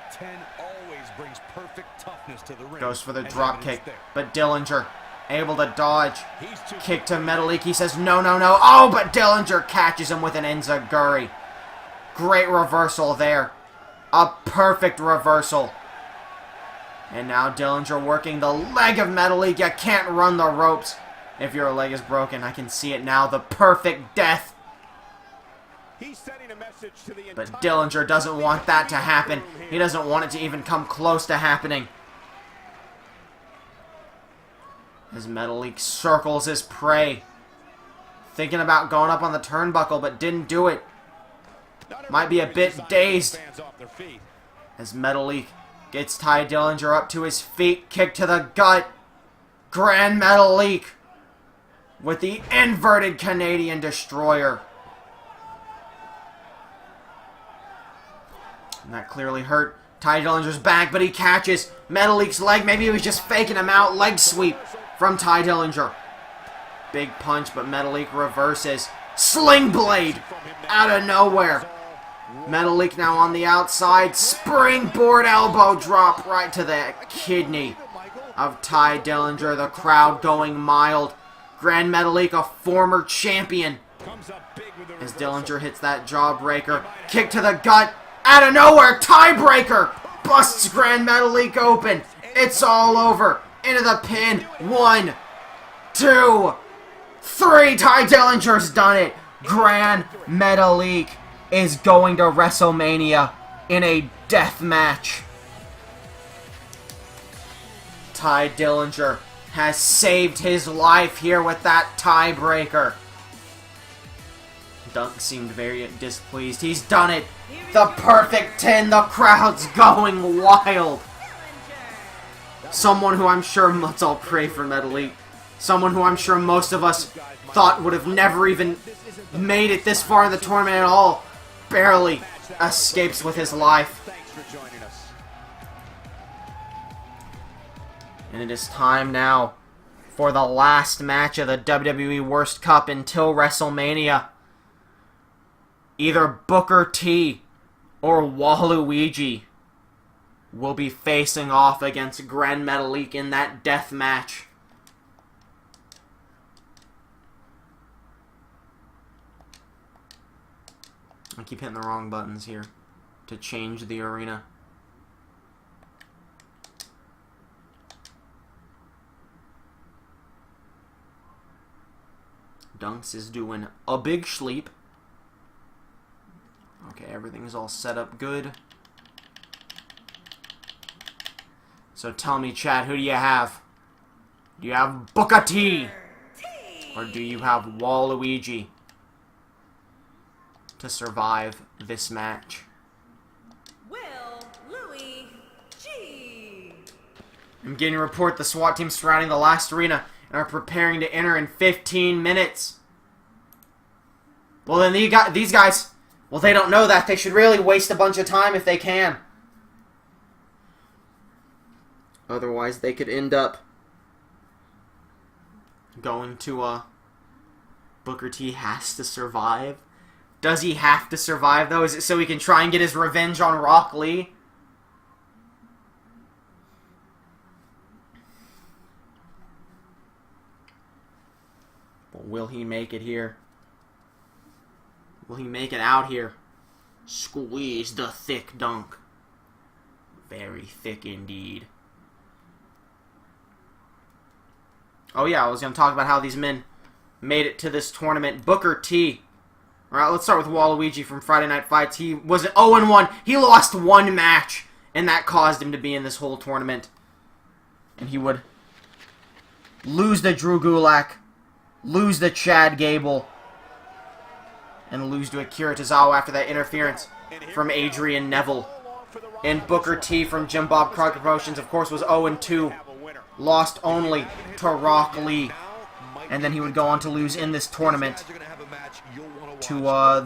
Goes for the drop kick, but Dillinger able to dodge. Kick to Metalik. He says no, no, no. Oh, but Dillinger catches him with an enziguri. Great reversal there. A perfect reversal. And now Dillinger working the leg of Metalik. You can't run the ropes if your leg is broken. I can see it now. The perfect death. But Dillinger doesn't want that to happen. He doesn't want it to even come close to happening. As Metalik circles his prey. Thinking about going up on the turnbuckle, but didn't do it. Might be a bit dazed. As Metalik gets Ty Dillinger up to his feet. Kick to the gut. Grand Metalik with the inverted Canadian Destroyer. And that clearly hurt Ty Dillinger's back, but he catches Metalik's leg. Maybe he was just faking him out. Leg sweep from Ty Dillinger. Big punch, but Metalik reverses. Sling blade out of nowhere. Metalik now on the outside. Springboard elbow drop right to the kidney of Ty Dillinger. The crowd going mild. Grand Metalik, a former champion. As Dillinger hits that jawbreaker. Kick to the gut. Out of nowhere, tiebreaker! Busts Grand Metalik open. It's all over. Into the pin. 1, 2, 3. Ty Dillinger's done it. Grand Metalik is going to WrestleMania in a death match. Ty Dillinger has saved his life here with that tiebreaker. Dunk seemed very displeased. He's done it. The perfect 10. The crowd's going wild. Someone who I'm sure, let's all pray for Metalik. Someone who I'm sure most of us thought would have never even made it this far in the tournament at all, barely escapes with his life. Thanks for joining us. And it is time now for the last match of the WWE Worst Cup until WrestleMania. Either Booker T or Waluigi will be facing off against Gran Metalik in that death match. I keep hitting the wrong buttons here to change the arena. Dunks is doing a big sleep. Okay, everything's all set up good. So tell me, chat, who do you have? Do you have Booker T? Or do you have Waluigi to survive this match? Will Louis G. I'm getting a report the SWAT team surrounding the last arena and are preparing to enter in 15 minutes. Well, then these guys, well, they don't know that. They should really waste a bunch of time if they can. Otherwise, they could end up going to, Booker T has to survive. Does he have to survive, though? Is it so he can try and get his revenge on Rock Lee? But will he make it here? Will he make it out here? Squeeze the thick dunk. Very thick indeed. Oh yeah, I was going to talk about how these men made it to this tournament. Booker T. Alright, let's start with Waluigi from Friday Night Fights. He was 0-1. He lost one match, and that caused him to be in this whole tournament. And he would lose to Drew Gulak, lose to Chad Gable, and lose to Akira Tozawa after that interference from Adrian Neville. And Booker T from Jim Bob Crockett Promotions, of course, was 0-2. Lost only to Rock Lee. And then he would go on to lose in this tournament to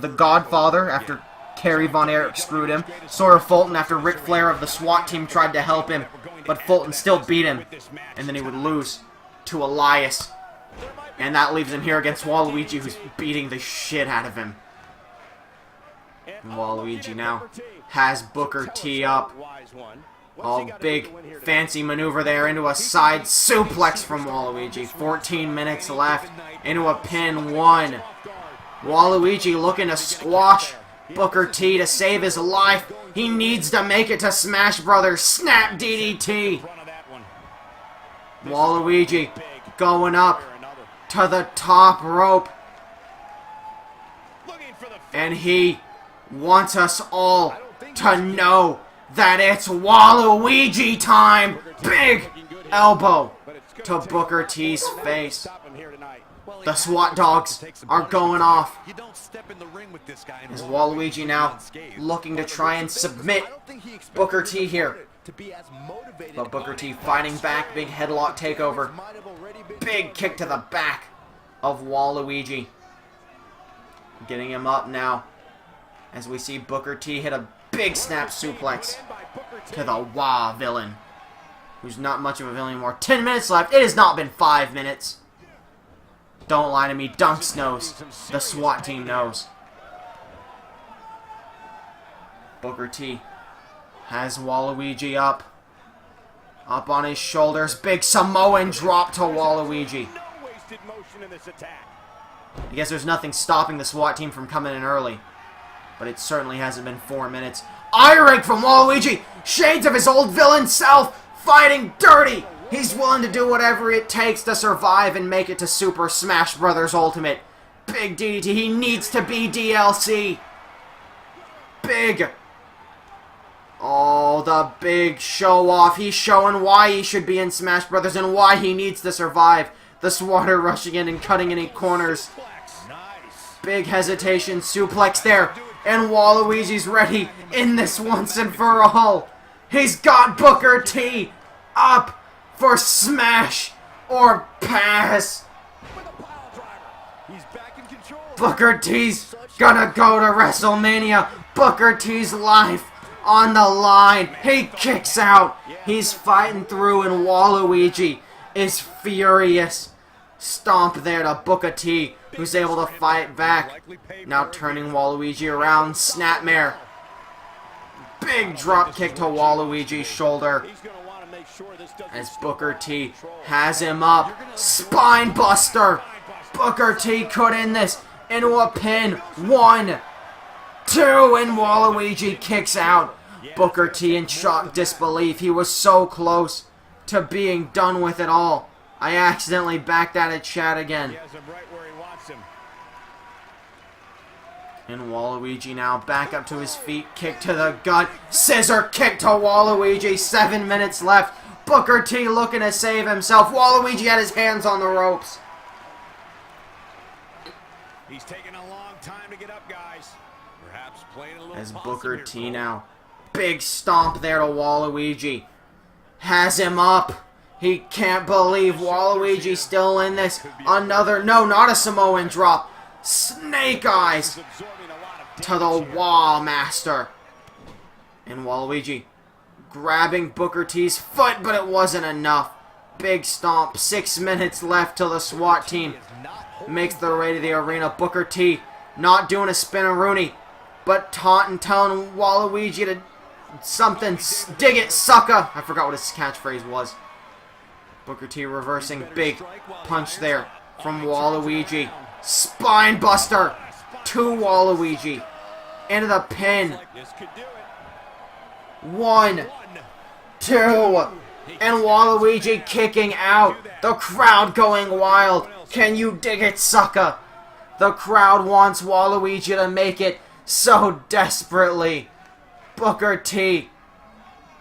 The Godfather after Kerry Von Erich screwed him. Sawyer Fulton after Ric Flair of the SWAT team tried to help him, but Fulton still beat him. And then he would lose to Elias. And that leaves him here against Waluigi, who's beating the shit out of him. And Waluigi now has Booker T up. Oh, big fancy maneuver there into a side suplex from Waluigi. 14 minutes left into a pin. 1. Waluigi looking to squash Booker T to save his life. He needs to make it to Smash Brothers. Snap DDT. Waluigi going up to the top rope. And he wants us all to know that it's Waluigi time. Big elbow to Booker T's face. The SWAT dogs are going off. As Waluigi now looking to try and submit Booker T here. But Booker T fighting back. Big headlock takeover. Big kick to the back of Waluigi. Getting him up now. As we see Booker T hit a big snap suplex to the Wah villain. Who's not much of a villain anymore. 10 minutes left. It has not been 5 minutes. Don't lie to me. Dunks knows. The SWAT team knows. Booker T has Waluigi up. Up on his shoulders. Big Samoan drop to Waluigi. I guess there's nothing stopping the SWAT team from coming in early. But it certainly hasn't been 4 minutes. Eye rake from Waluigi. Shades of his old villain self. Fighting dirty. He's willing to do whatever it takes to survive and make it to Super Smash Bros. Ultimate. Big DDT. He needs to be DLC. Big. Oh, the big show off. He's showing why he should be in Smash Brothers and why he needs to survive. The Swatter rushing in and cutting any corners. Big hesitation, suplex there. And Waluigi's ready in this once and for all. He's got Booker T up for smash or pass. Booker T's gonna go to WrestleMania. Booker T's life on the line. He kicks out. He's fighting through and Waluigi is furious. Stomp there to Booker T, who's able to fight back. Now turning Waluigi around. Snapmare. Big drop kick to Waluigi's shoulder. As Booker T has him up. Spine buster. Booker T could end this into a pin. 1, 2, and Waluigi kicks out. Booker T in shocked disbelief. He was so close to being done with it all. I accidentally backed out of chat again. And Waluigi now back up to his feet. Kick to the gut. Scissor kick to Waluigi. 7 minutes left. Booker T looking to save himself. Waluigi had his hands on the ropes. He's taking a long time to get up, guys. Perhaps playing a little as Booker T now. Big stomp there to Waluigi. Has him up. He can't believe Waluigi's still in this. Another, no, not a Samoan drop. Snake Eyes to the Wall Master. And Waluigi grabbing Booker T's foot, but it wasn't enough. Big stomp. 6 minutes left till the SWAT team makes their way to the arena. Booker T not doing a spin-a-rooney, but taunting, telling Waluigi to something. Dig it, sucker. I forgot what his catchphrase was. Booker T reversing. Big punch there from Waluigi. Spine buster to Waluigi. Into the pin. 1, 2, and Waluigi kicking out. The crowd going wild. Can you dig it, sucker? The crowd wants Waluigi to make it so desperately. Booker T.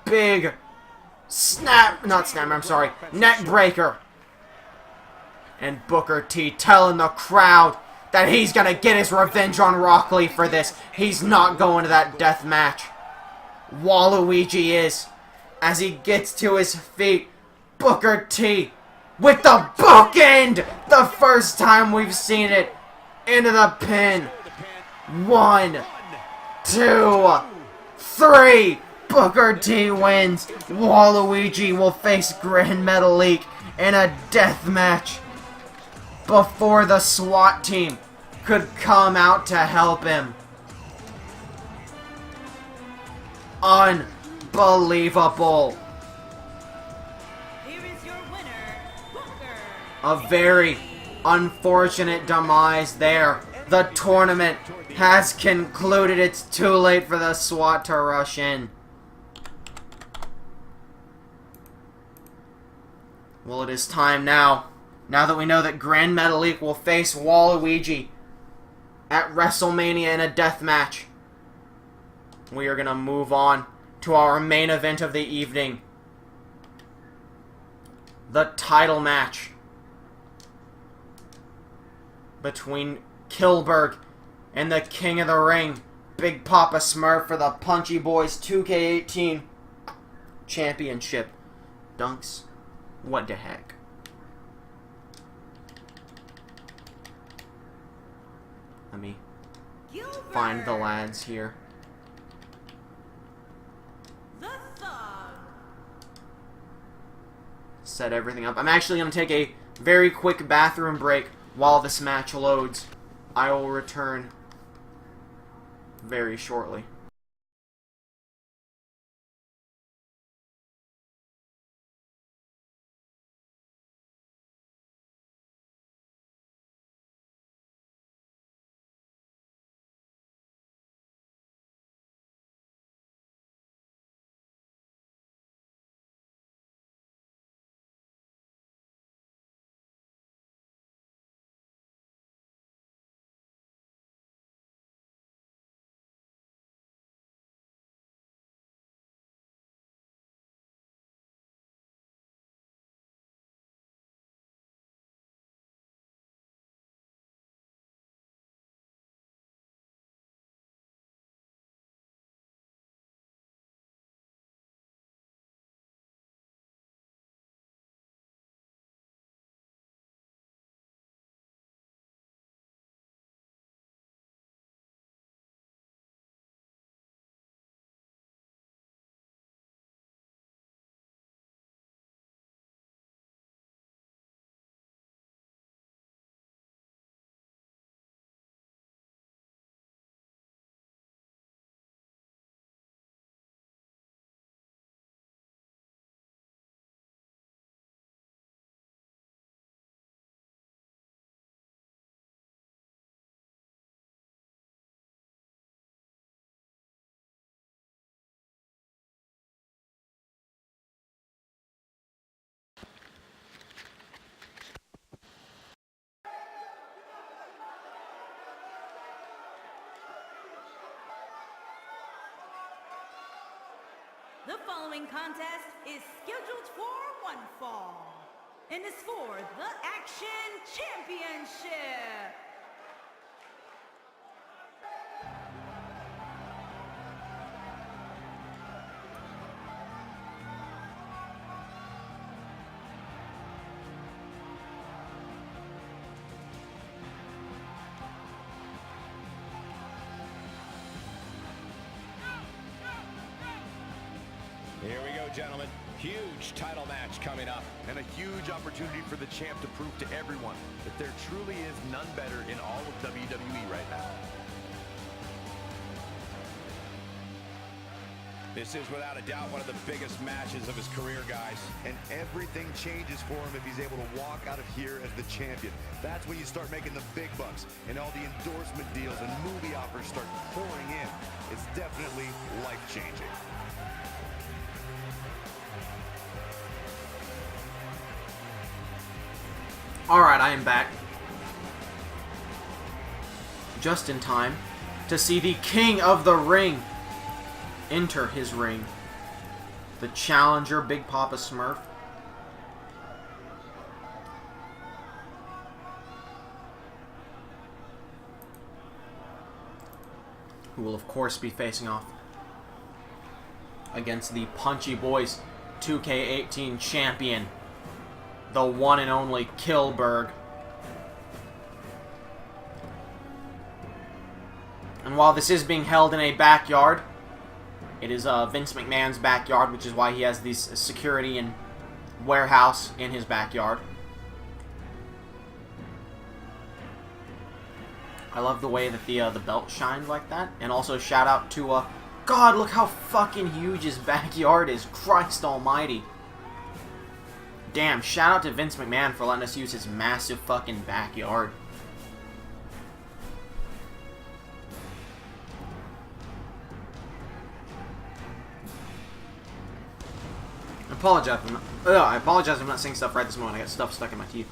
Big neck breaker. And Booker T telling the crowd that he's gonna get his revenge on Rock Lee for this. He's not going to that death match. Waluigi is. As he gets to his feet, Booker T with the bookend! The first time we've seen it. Into the pin. 1, 2, 3. Booker T wins. Waluigi will face Grand Metalik in a death match before the SWAT team could come out to help him. Unbelievable. Here is your winner, Booker. A very unfortunate demise there. The tournament has concluded. It's too late for the SWAT to rush in. Well, it is time now. Now that we know that Grand Metalik will face Waluigi at WrestleMania in a death match, we are going to move on to our main event of the evening. The title match between Kilberg and the King of the Ring, Big Papa Smurf, for the Punchy Boys 2K18 Championship. Dunks, what the heck? Let me find the lads here. The Thug. Set everything up. I'm actually going to take a very quick bathroom break while this match loads. I will return very shortly. The following contest is scheduled for one fall and is for the Action Championship. Here we go, gentlemen. Huge title match coming up. And a huge opportunity for the champ to prove to everyone that there truly is none better in all of WWE right now. This is without a doubt one of the biggest matches of his career, guys. And everything changes for him if he's able to walk out of here as the champion. That's when you start making the big bucks and all the endorsement deals and movie offers start pouring in. It's definitely life-changing. Alright, I am back. Just in time to see the King of the Ring enter his ring. The challenger, Big Papa Smurf. Who will, of course, be facing off against the Punchy Boys 2K18 champion, the one and only Killberg. And while this is being held in a backyard, it is Vince McMahon's backyard, which is why he has this security and warehouse in his backyard. I love the way that the belt shines like that. And also shout out to, God, look how fucking huge his backyard is. Christ almighty. Damn, shout out to Vince McMahon for letting us use his massive fucking backyard. I apologize if I'm not saying stuff right this moment. I got stuff stuck in my teeth.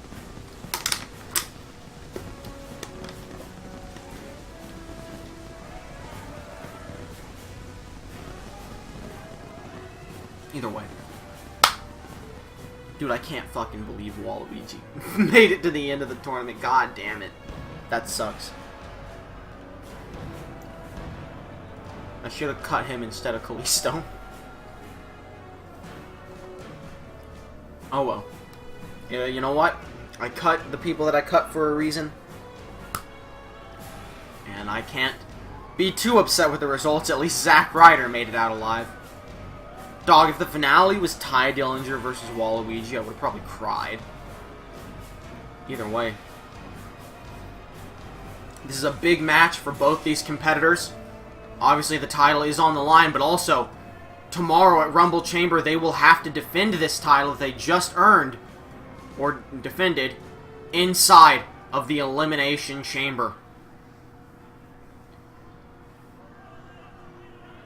Either way. Dude, I can't fucking believe Waluigi made it to the end of the tournament. God damn it. That sucks. I should have cut him instead of Kalisto. Oh well. Yeah, you know what? I cut the people that I cut for a reason. And I can't be too upset with the results. At least Zack Ryder made it out alive. Dog, if the finale was Ty Dillinger versus Waluigi, I would have probably cried. Either way. This is a big match for both these competitors. Obviously, the title is on the line, but also, tomorrow at Rumble Chamber, they will have to defend this title that they just earned, or defended, inside of the Elimination Chamber.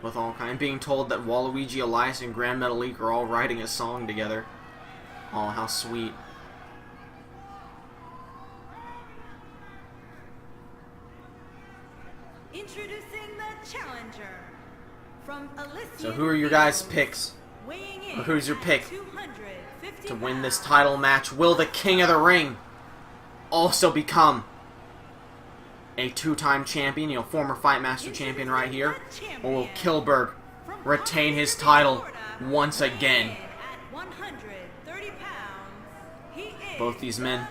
With all kind, being told that Waluigi, Elias, and Grand Metalik are all writing a song together. Oh, how sweet. Introducing the challenger from Elysian. So who are your guys' picks? Or who's your pick to win this title match? Will the King of the Ring also become a two-time champion, you know, former Fight Master champion right here? Or will Killberg retain his title once again? Both these men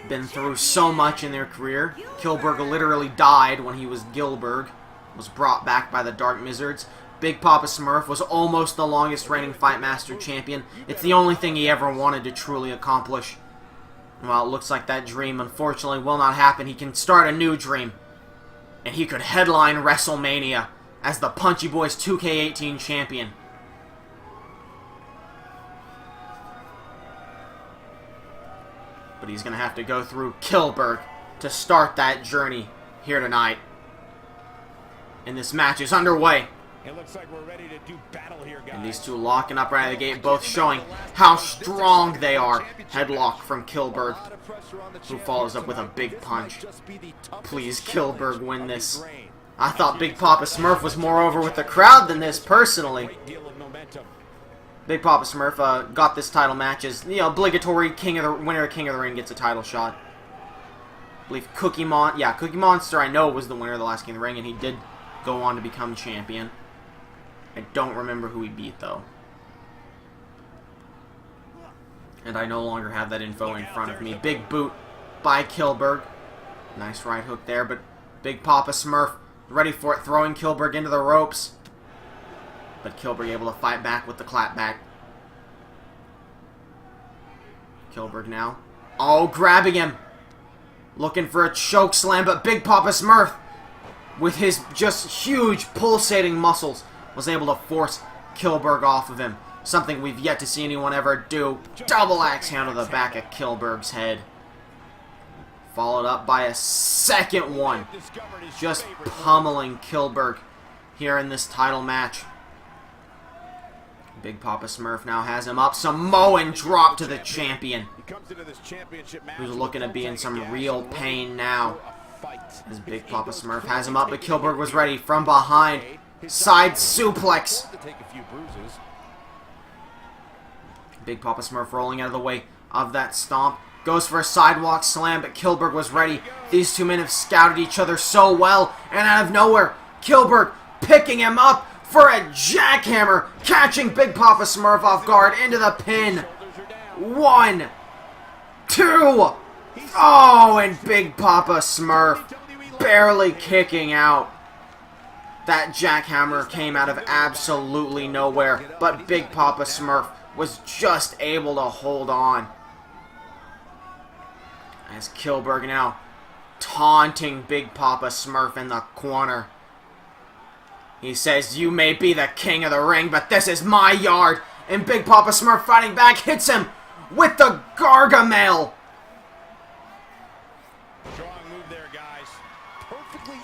been through so much in their career. Killberg literally died when he was Gilberg, was brought back by the Dark Mizzards. Big Papa Smurf was almost the longest reigning Fight Master champion. It's the only thing he ever wanted to truly accomplish. Well, it looks like that dream, unfortunately, will not happen. He can start a new dream. And he could headline WrestleMania as the Punchy Boys 2K18 champion. But he's going to have to go through Killberg to start that journey here tonight. And this match is underway. It looks like we're ready to do battle here, guys. And these two locking up right out of the gate, both showing how strong they are. Headlock from Killberg, who follows up with a big punch. Please, Killberg, win this. I thought Big Papa Smurf was more over with the crowd than this, personally. Big Papa Smurf got this title match as, you know, obligatory winner of King of the Ring gets a title shot. I believe Cookie Monster, I know, was the winner of the last King of the Ring, and he did go on to become champion. I don't remember who he beat, though. And I no longer have that info in front of me. Big boot by Kilberg. Nice right hook there, but Big Papa Smurf ready for it, throwing Kilberg into the ropes. But Kilberg able to fight back with the clapback. Kilberg now. Oh, grabbing him. Looking for a choke slam, but Big Papa Smurf, with his just huge pulsating muscles, was able to force Kilberg off of him. Something we've yet to see anyone ever do. Double axe handle to the back of Kilberg's head. Followed up by a second one. Just pummeling Kilberg here in this title match. Big Papa Smurf now has him up. Samoan drop to the champion, who's looking to be in some real pain now. As Big Papa Smurf has him up, but Kilberg was ready from behind. Side suplex. Big Papa Smurf rolling out of the way of that stomp. Goes for a sidewalk slam, but Kilberg was ready. These two men have scouted each other so well, and out of nowhere, Kilberg picking him up for a jackhammer, catching Big Papa Smurf off guard into the pin. 1, 2, oh, and Big Papa Smurf barely kicking out. That jackhammer came out of absolutely nowhere, but Big Papa Smurf was just able to hold on. As Kilberg now taunting Big Papa Smurf in the corner. He says, "You may be the king of the ring, but this is my yard." And Big Papa Smurf fighting back hits him with the Gargamel.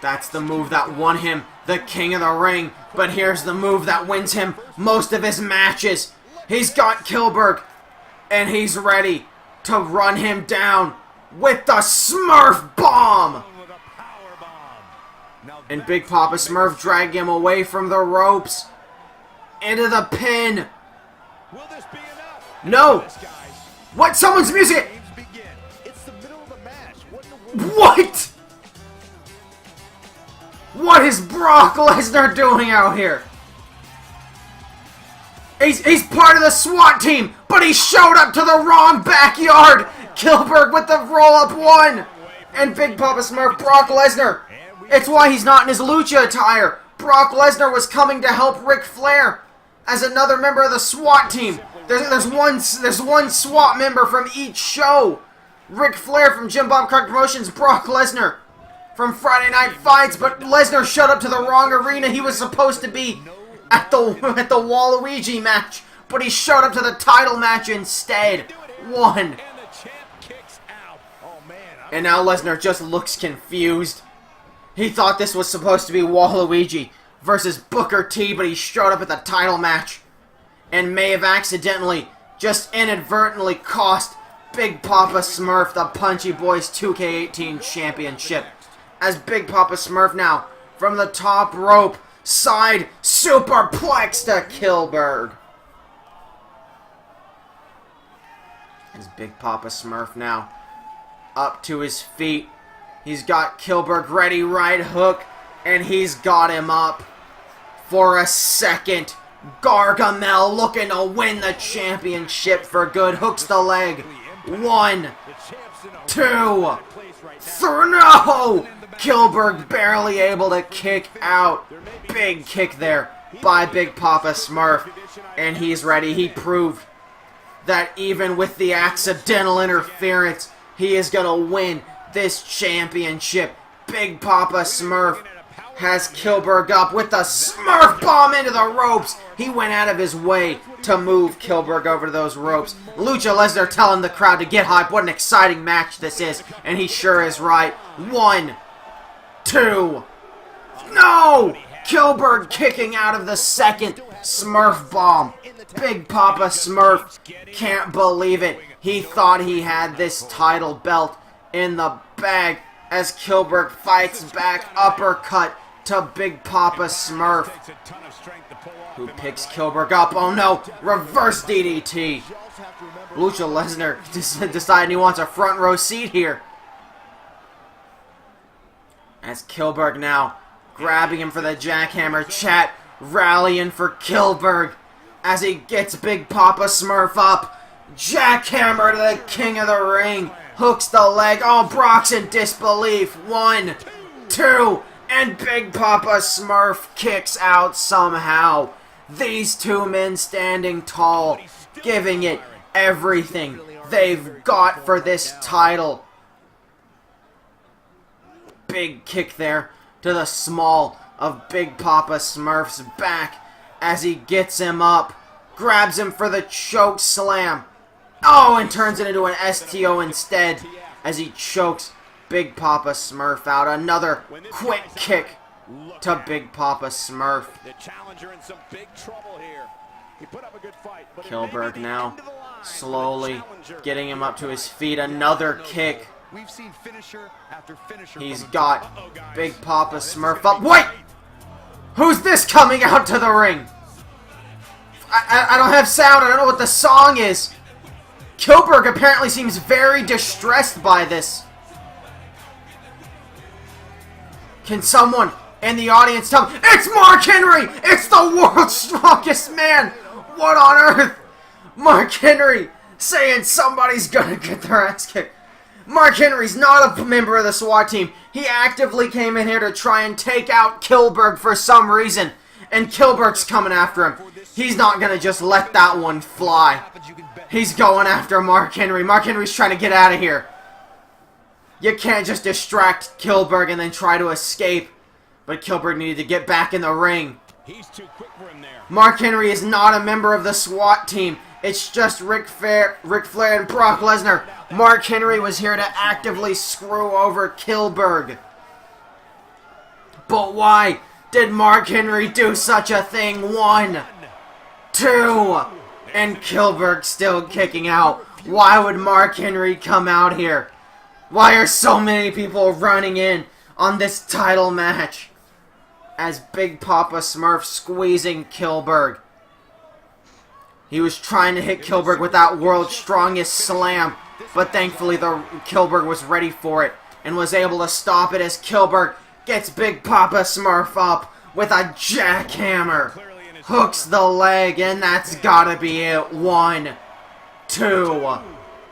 That's the move that won him the king of the ring. But here's the move that wins him most of his matches. He's got Kilberg, and he's ready to run him down with the Smurf Bomb. And Big Papa Smurf dragged him away from the ropes into the pin. No! What? Someone's music! What? What is Brock Lesnar doing out here? He's part of the SWAT team, but he showed up to the wrong backyard. Kilberg with the roll-up 1. And Big Papa Smurf, Brock Lesnar. It's why he's not in his lucha attire. Brock Lesnar was coming to help Ric Flair as another member of the SWAT team. There's one SWAT member from each show. Ric Flair from Jim Bob Clark Promotions, Brock Lesnar from Friday Night Fights, but Lesnar showed up to the wrong arena. He was supposed to be at the Waluigi match, but he showed up to the title match instead. 1. And now Lesnar just looks confused. He thought this was supposed to be Waluigi versus Booker T, but he showed up at the title match and may have accidentally, just inadvertently, cost Big Papa Smurf the Punchy Boys 2K18 Championship. As Big Papa Smurf now, from the top rope, side superplex to Kilberg. As Big Papa Smurf now up to his feet. He's got Kilberg ready, right hook, and he's got him up for a second. Gargamel looking to win the championship for good. Hooks the leg. 1, 2, 3. No! Kilberg barely able to kick out. Big kick there by Big Papa Smurf. And he's ready. He proved that even with the accidental interference, he is going to win this championship. Big Papa Smurf has Kilberg up with the Smurf Bomb into the ropes. He went out of his way to move Kilberg over to those ropes. Lucha Lesnar telling the crowd to get hype. What an exciting match this is. And he sure is right. 1, 2. No! Kilberg kicking out of the second Smurf Bomb. Big Papa Smurf can't believe it. He thought he had this title belt in the bag as Kilberg fights back, uppercut to Big Papa Smurf, who picks Kilberg up. Oh no, reverse DDT. Lucha Lesnar deciding he wants a front row seat here. As Kilberg now grabbing him for the jackhammer. Chat rallying for Kilberg as he gets Big Papa Smurf up. Jackhammer to the king of the ring. Hooks the leg. Oh, Brock's in disbelief. 1, 2, and Big Papa Smurf kicks out somehow. These two men standing tall, giving it everything they've got for this title. Big kick there to the small of Big Papa Smurf's back as he gets him up. Grabs him for the choke slam. Oh, and turns it into an STO instead as he chokes Big Papa Smurf out. Another quick kick to Big Papa Smurf. Kilberg now slowly getting him up to his feet. Another kick. He's got Big Papa Smurf up. Wait! Who's this coming out to the ring? I don't have sound. I don't know what the song is. Kilberg apparently seems very distressed by this. Can someone in the audience tell me? It's Mark Henry! It's the world's strongest man! What on earth? Mark Henry saying somebody's gonna get their ass kicked. Mark Henry's not a member of the SWAT team. He actively came in here to try and take out Kilberg for some reason. And Kilberg's coming after him. He's not gonna just let that one fly. He's going after Mark Henry. Mark Henry's trying to get out of here. You can't just distract Kilberg and then try to escape. But Kilberg needed to get back in the ring. He's too quick for him there. Mark Henry is not a member of the SWAT team. It's just Ric Flair and Brock Lesnar. Mark Henry was here to actively screw over Kilberg. But why did Mark Henry do such a thing? 1, 2, and Kilberg still kicking out. Why would Mark Henry come out here? Why are so many people running in on this title match? As Big Papa Smurf squeezing Kilberg. He was trying to hit Kilberg with that world's strongest slam, but thankfully Kilberg was ready for it and was able to stop it as Kilberg gets Big Papa Smurf up with a jackhammer. Hooks the leg, and that's gotta be it. 1, 2,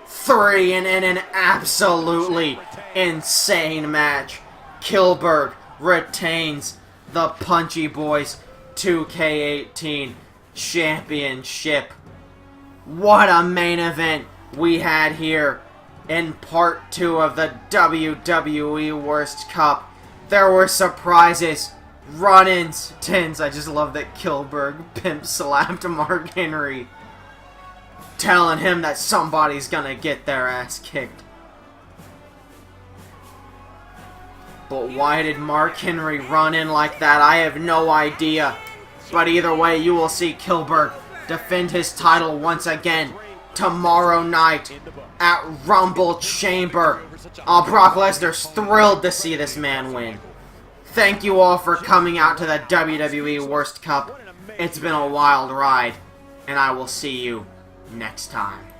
3, and in an absolutely insane match, Kilberg retains the Punchy Boys 2K18 Championship. What a main event we had here in part 2 of the WWE Worst Cup. There were surprises, run-ins, tins. I just love that Kilberg pimp slapped Mark Henry, telling him that somebody's gonna get their ass kicked. But why did Mark Henry run in like that? I have no idea. But either way, you will see Kilberg defend his title once again tomorrow night at Rumble Chamber. Oh, Brock Lesnar's thrilled to see this man win. Thank you all for coming out to the WWE Worst Cup. It's been a wild ride, and I will see you next time.